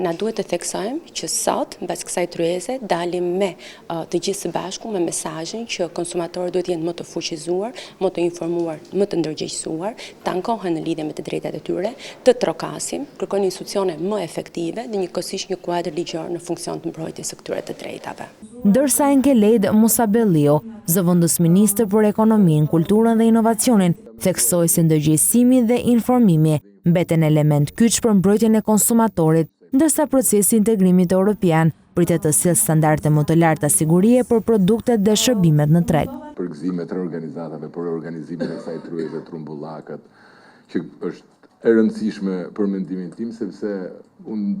Na duhet të theksojmë që sot, mbas kësaj tryeze, dalim me të gjithë së bashku me mesazhin që konsumatorët duhet të jenë më të fuqizuar, më të informuar, më të ndërgjegjësuar, të ankohen në lidhje me të drejtat e tyre, të trokasim, kërkojnë institucione më efektive dhe njëkohësisht një kuadër ligjor në funksion të mbrojtjes së këtyre të drejtave. Ndërsa Enkeled Musabelliu, zëvendës ministër për ekonominë, kulturën dhe inovacionin, theksoi se ndërgjegjësimi dhe informimi mbeten element kyç për mbrojtjen e konsumatorit, ndërsa procesi i integrimit evropian pritet të sjellë standarde më të larta sigurie për produktet dhe shërbimet në treg. Përgëzimet e organizatave për organizimin e kësaj tryeze trumbullakët, që është e rëndësishme për mendimin tim, sepse unë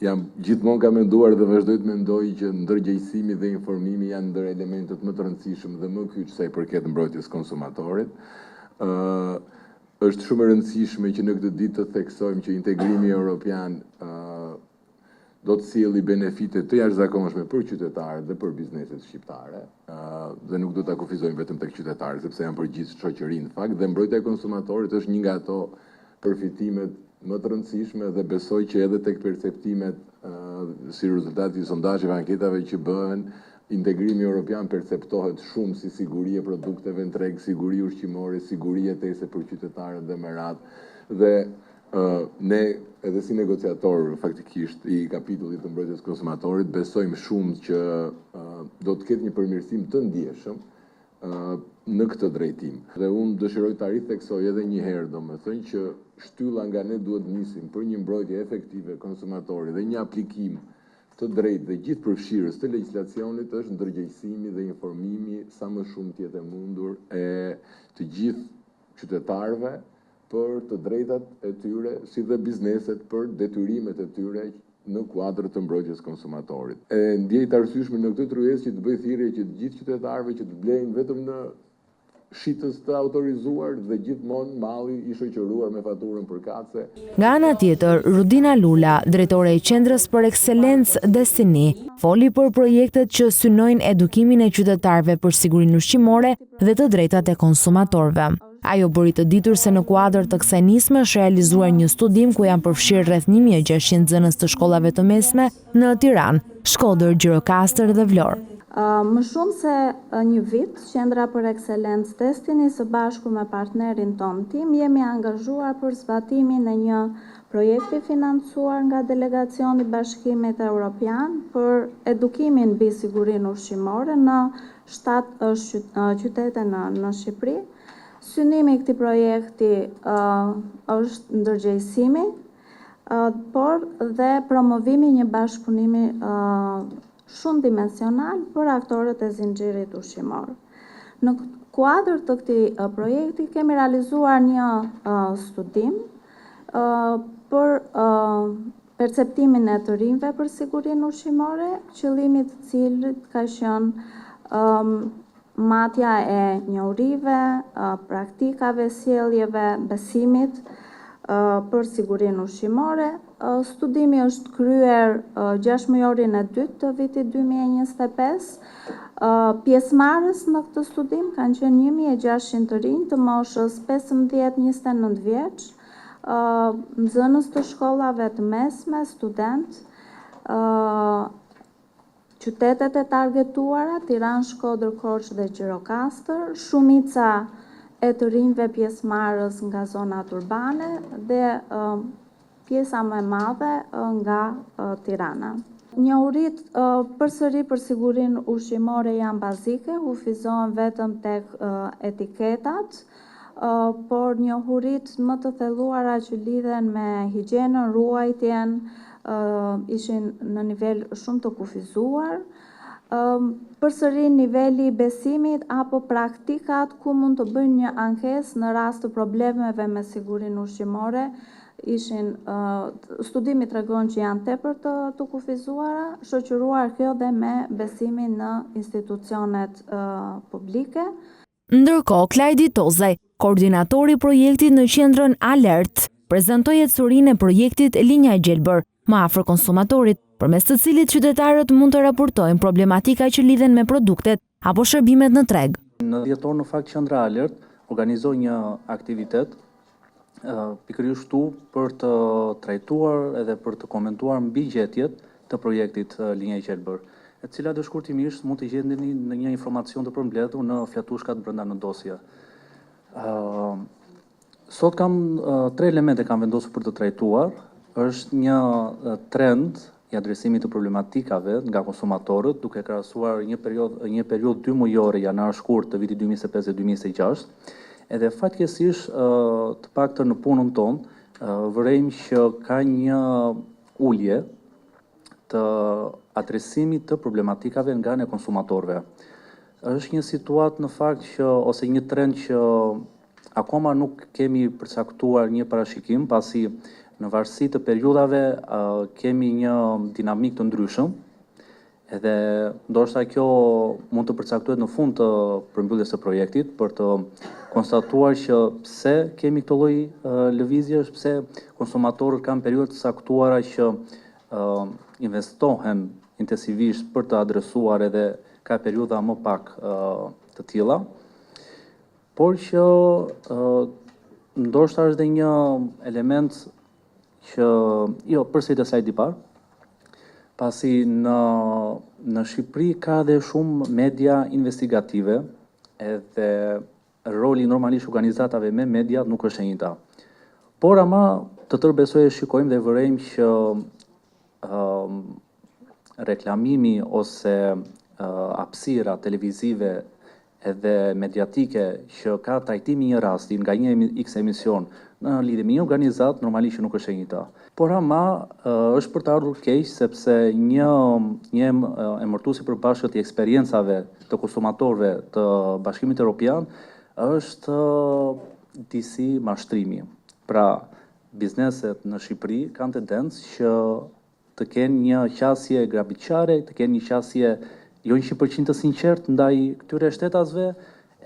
jam gjithmonë ka menduar dhe vazhdoj të mendoj që ndërgjegjësimi dhe informimi janë ndër elementet më të rëndësishëm dhe më kyç sa i përket mbrojtjes konsumatorit. Është shumë e rëndësishme që në këtë ditë të theksojmë që integrimi evropian do të sjellë benefite të jashtëzakonshme për qytetarët dhe për bizneset shqiptare, dhe nuk do ta kufizojmë vetëm tek qytetarët, sepse janë për gjithë shoqërinë në fakt, dhe mbrojtja e konsumatorit është një nga ato përfitimet më të rëndësishme dhe besoj që edhe tek perceptimet si rezultati i sondazheve, anketave që bëhen, integrimi evropian perceptohet shumë si siguri e produkteve në treg, siguri ushqimore, siguri jetese për qytetarët dhe me radhë. Dhe ne edhe si negociator faktikisht i kapitullit të mbrojtjes konsumatorit besojmë shumë që do të ketë një përmirësim të ndjeshëm në këtë drejtim. Dhe unë dëshiroj ta ritheksoj edhe një herë, domethënë që shtylla nga ne duhet nisim për një mbrojtje efektive konsumatorit dhe një aplikim të drejtë dhe gjithë përfshirës të legjislacionit është ndërgjegjësimi dhe informimi sa më shumë të jetë mundur e të gjithë qytetarëve për të drejtat e tyre, si dhe bizneset për detyrimet e tyre në kuadër të mbrojtjes konsumatorit. E ndjej të arsyeshme në këtë tryezë që të bëj thirrje që të gjithë qytetarëve që të blejnë vetëm në shitës të autorizuar dhe gjithmonë malli i shoqëruar me faturën përkatëse. Nga ana tjetër, Rudina Lula, drejtore e Qendrës për Ekselencë Destiny, foli për projektet që synojnë edukimin e qytetarëve për sigurinë ushqimore dhe të drejtat e konsumatorëve. Ajo bëri të ditur se në kuadër të kësaj nisme është realizuar një studim ku janë përfshirë rreth 1600 nxënës të shkollave të mesme në Tiranë, Shkodër, Gjirokastër dhe Vlorë. Më shumë se një vit, Qendra për Ekselencë Destiny së bashku me partnerin ton tim jemi angazhuar për zbatimin e një projekti financuar nga Delegacioni i Bashkimit Evropian për edukimin mbi sigurinë ushqimore në 7 qytete në Shqipëri. Synimi i këtij projekti është ndërgjegjësimi, por dhe promovimi një bashkëpunimi shumë dimensional për aktorët e zinxhirit ushqimor. Në kuadër të këtij projekti kemi realizuar një studim për perceptimin e të rinjve për sigurinë ushqimore, qëllimi i cilit ka qenë matja e njohurive, praktikave, sjelljeve, besimit për sigurinë ushqimore. Studimi është kryer 6 mujorin e 2 të vitit 2025. Pjesëmarrës në këtë studim kanë qenë 1600 të rinj të moshës 15-29 vjeç, nxënës të shkollave të mesme, student, qytetet e targetuara, Tiranë, Shkodër, Korçë dhe Gjirokastër, shumica e të rinjve pjesëmarrës nga zonat urbane dhe pjesa më e madhe nga Tirana. Njohuritë përsëri për sigurinë ushqimore janë bazike, kufizohen vetëm tek etiketat, por njohuritë më të thelluara që lidhen me higjienën, ruajtjen, ishin në nivel shumë të kufizuar. Përsëri niveli i besimit apo praktikat ku mund të bëjnë një ankesë në rast të problemeve me sigurinë ushqimore, studimi tregon që janë tepër të kufizuara, shoqëruar kjo dhe me besimin në institucionet publike. Ndërkohë, Klajdi Tozaj, koordinatori i projektit në qendrën Alert, prezantoi ecurinë e projektit Linja e Gjelbër, më afër konsumatorit, përmes të cilit qytetarët mund të raportojnë problematika që lidhen me produktet apo shërbimet në treg. Në dhjetor në fakt Qendra Alert organizoi një aktivitet pikërisht këtu për të trajtuar edhe për të komentuar mbi gjetjet të projektit Linja e Gjelbër, e cila shkurtimisht mund të gjendeni në një informacion të përmbledhur në flatushkat brenda në dosje. Sot kam 3 elemente kam vendosur për të trajtuar. Është një trend i adresimit të problematikave nga konsumatorët, duke krahasuar një periudhë 2 mujore janar-shkurt të vitit 2025 dhe 2026. Edhe fatkeqësisht të paktën në punën tonë vërejmë që ka një ulje të adresimit të problematikave nga ne konsumatorëve. Është një situatë në fakt që ose një trend që akoma nuk kemi përcaktuar një parashikim, pasi në varësi të periudhave kemi një dinamik të ndryshëm, edhe ndoshta kjo mund të përcaktohet në fund të përmbylljes së projektit për të konstatuar që pse kemi këtë lloj lëvizjesh, pse konsumatorët kanë periudha të caktuara që investohen intensivisht për të adresuar edhe ka periudha më pak të tilla, por që ndoshta është dhe një element që jo përsëri të slajdi parë, pasi në Shqipëri ka dhe shumë media investigative, edhe roli normalisht organizatave me media nuk është e njëjta. Por ama të tërë besoj e shikojmë dhe vërejmë që reklamimi ose hapësira televizive edhe mediatike që ka trajtimi një rasti nga një X emision në lidhje me një organizat, normalisht nuk është e njëjta. Por ama është për të ardhur keq sepse një emërtues i përbashkët i eksperiencave të konsumatorëve të Bashkimit Evropian është disi mashtrimi. Pra, bizneset në Shqipëri kanë tendencë që të kenë një qasje grabitqare, të kenë një qasje jo 100% të sinqert ndaj këtyre shtetasve,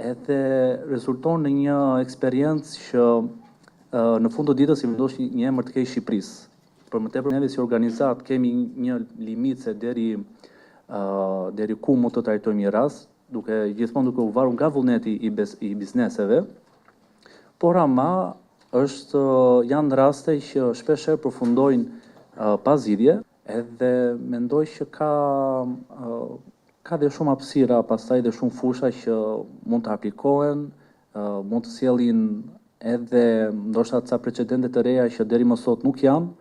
edhe rezulton në një eksperiencë që në fund të ditës i vendos një emër të keq Shqipërisë. Për më tepër neve si organizat kemi një limitse deri ku mund të trajtojmë një rast, gjithmonë duke u varur nga vullneti i bizneseve, por ama janë raste që shpeshherë përfundojnë pa zgjidhje, edhe mendoj që ka dhe shumë hapësira, pastaj dhe shumë fusha që mund të aplikohen, mund të sjellin edhe ndoshta ca precedente të reja që deri më sot nuk janë,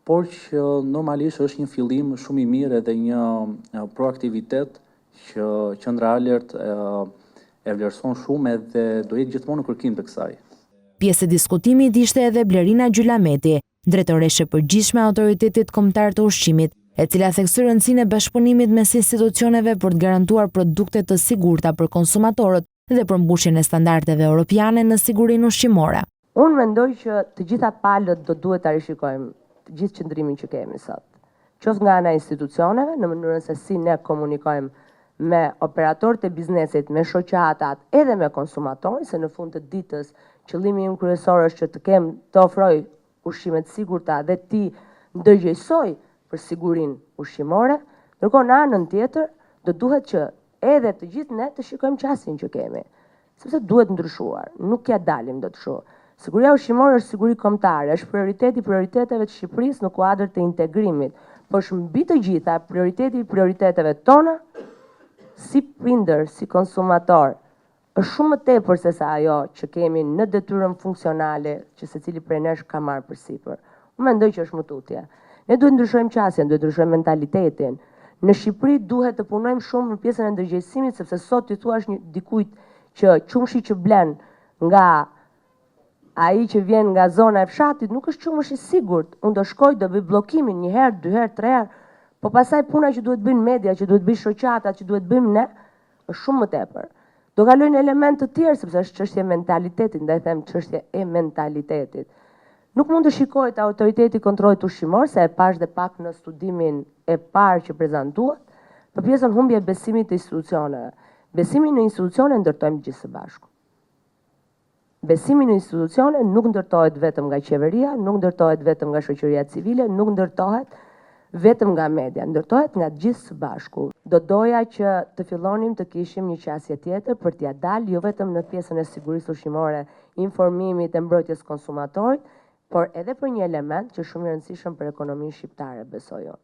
por që normalisht është një fillim shumë i mirë edhe një proaktivitet që Qendra Alert e vlerëson shumë edhe do jetë gjithmonë në kërkim të kësaj. Pjesë e diskutimit ishte edhe Blerina Gjylameti, drejtoreshe përgjithshme e Autoritetit Kombëtar të Ushqimit, e cila theksoi rëndësinë e bashkëpunimit mes institucioneve për të garantuar produkte të sigurta për konsumatorët dhe përmbushjen e standardeve europiane në sigurinë ushqimore. Unë mendoj që të gjitha palët do duhet ta rishikojmë, të gjithë qëndrimin që kemi sot. Qoftë nga ana e institucioneve, në mënyrën se si ne komunikojmë me operatorët e biznesit, me shoqatat, edhe me konsumatorët, se në fund të ditës qëllimi im kryesor është që të ofroj ushqime të sigurta dhe ti ndërgjegjësoj për sigurinë ushqimore, ndërkohë në anën tjetër do duhet që edhe të gjithë ne të shikojmë qasjen që kemi, sepse duhet ndryshuar, nuk ja dalim dot kështu. Siguria ushqimore është siguri kombëtare, është prioriteti i prioriteteve të Shqipërisë në kuadër të integrimit, por mbi të gjitha prioriteti i prioriteteve tona si prindër, si konsumator, është shumë më tepër se sa ajo që kemi në detyrën funksionale që secili prej nesh ka marrë përsipër. Unë mendoj që është më tutje. Ne duhet ndryshojmë qasjen, duhet ndryshojmë mentalitetin. Në Shqipëri duhet të punojmë shumë në pjesën e ndërgjegjësimit, sepse sot ti thuash dikujt që qumshi që blen nga ai që vjen nga zona e fshatit nuk është qumësh i sigurt. Unë do shkoj, do bëj bllokimin 1 herë, 2 herë, 3 herë, po pastaj puna që duhet bëjnë media, që duhet bëjnë shoqata, që duhet bëjmë ne, është shumë më tepër. Do kalojnë element të tjerë sepse është çështje mentalitetit, ndaj them çështje e mentalitetit. Nuk mund të shikohet autoriteti i kontrollit ushqimor, se e pash dhe pak në studimin e parë që prezantuat, për pjesën humbje e besimit të institucioneve. Besimin në institucione ndërtojmë gjithë së bashku. Besimi në institucione nuk ndërtohet vetëm nga qeveria, nuk ndërtohet vetëm nga shoqëria civile, nuk ndërtohet vetëm nga media, ndërtohet nga gjithë së bashku. Do doja që të fillonim të kishim një qasje tjetër për t'ia dalë jo vetëm në pjesën e sigurisë ushqimore, informimit e mbrojtjes konsumatorit, por edhe për një element që shumë i rëndësishëm për ekonominë shqiptare, besoj unë.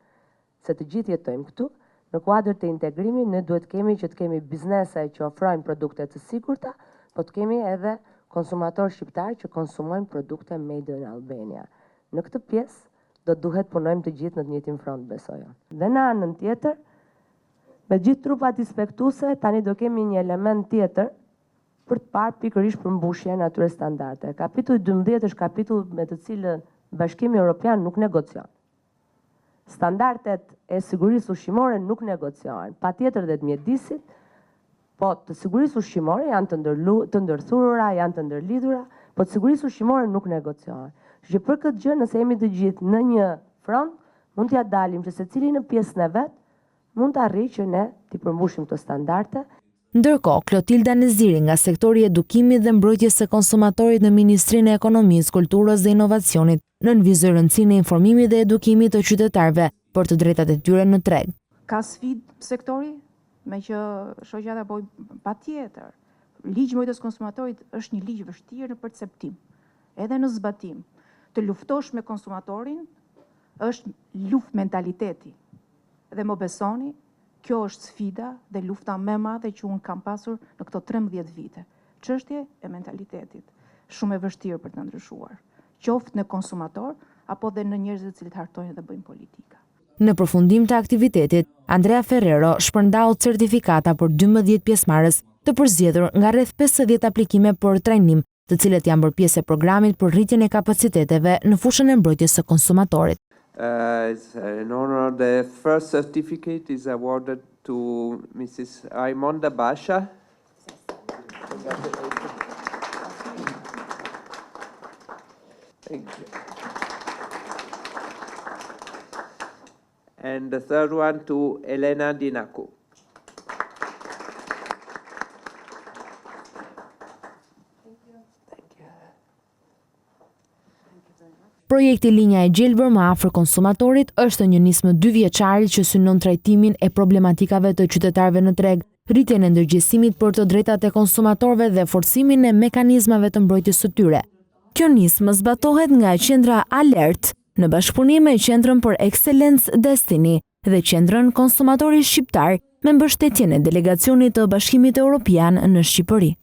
Se të gjithë jetojmë këtu, në kuadër të integrimit ne duhet që të kemi biznese që ofrojnë produkte të sigurta, po të kemi edhe konsumatorë shqiptarë që konsumojnë produkte made in Albania. Në këtë pjesë do duhet punojmë të gjithë në të njëjtin front, besoj unë. Dhe në anën tjetër, me gjithë trupat inspektuese, tani do kemi një element tjetër për të parë pikërisht përmbushjen e atyre standarde. Kapitulli 12 është kapitull me të cilën Bashkimi Evropian nuk negocion. Standardet e sigurisë ushqimore nuk negociohen, patjetër dhe të mjedisit, po të sigurisë ushqimore janë të ndërthurura, janë të ndërlidhura, po të sigurisë ushqimore nuk negociohen. Që për këtë gjë, nëse jemi të gjithë në një front, mund t'ja dalim që secili në pjesën e vet, mund të arrijë që ne t'i përmbushim këto standarde. Ndërkohë, Klotilda Neziri nga sektori i edukimit dhe mbrojtjes së konsumatorit në Ministrinë e Ekonomisë, Kulturës dhe Inovacionit nënvizoi rëndësinë e informimit dhe edukimit të qytetarëve për të drejtat e tyre në treg. Ka sfidë sektori, me që shoqata boj patjetër. Ligji i mbrojtjes konsumatorit është një ligj vështirë në perceptim, edhe në zbatim. Të luftosh me konsumatorin është luftë mentaliteti. Dhe më besoni, kjo është sfida dhe lufta më e madhe që unë kam pasur në këto 13 vite. Çështje e mentalitetit, shumë e vështirë për të ndryshuar, qoftë në konsumator apo dhe në njerëzit të cilët hartojnë dhe bëjnë politika. Në përfundim të aktivitetit, Andrea Ferrero shpërndau certifikata për 12 pjesëmarrës të përzgjedhur nga rreth 50 aplikime për trajnim, të cilët janë bërë pjesë e programit për rritjen e kapaciteteve në fushën e mbrojtjes së konsumatorit. In honor, the first certificate is awarded to Mrs. Raimonda Basha. Thank you. And the third one to Elena Dinaku. Projekti Linja e Gjelbër më afër konsumatorit është një nismë 2 vjeçare që synon trajtimin e problematikave të qytetarëve në treg, rritjen e ndërgjegjësimit për të drejtat e konsumatorëve dhe forcimin e mekanizmave të mbrojtjes së tyre. Kjo nismë zbatohet nga Qendra Alert në bashkëpunim me Qendrën për Excellence Destiny dhe Qendrën Konsumatori Shqiptar me mbështetjen e delegacionit të Bashkimit Evropian në Shqipëri.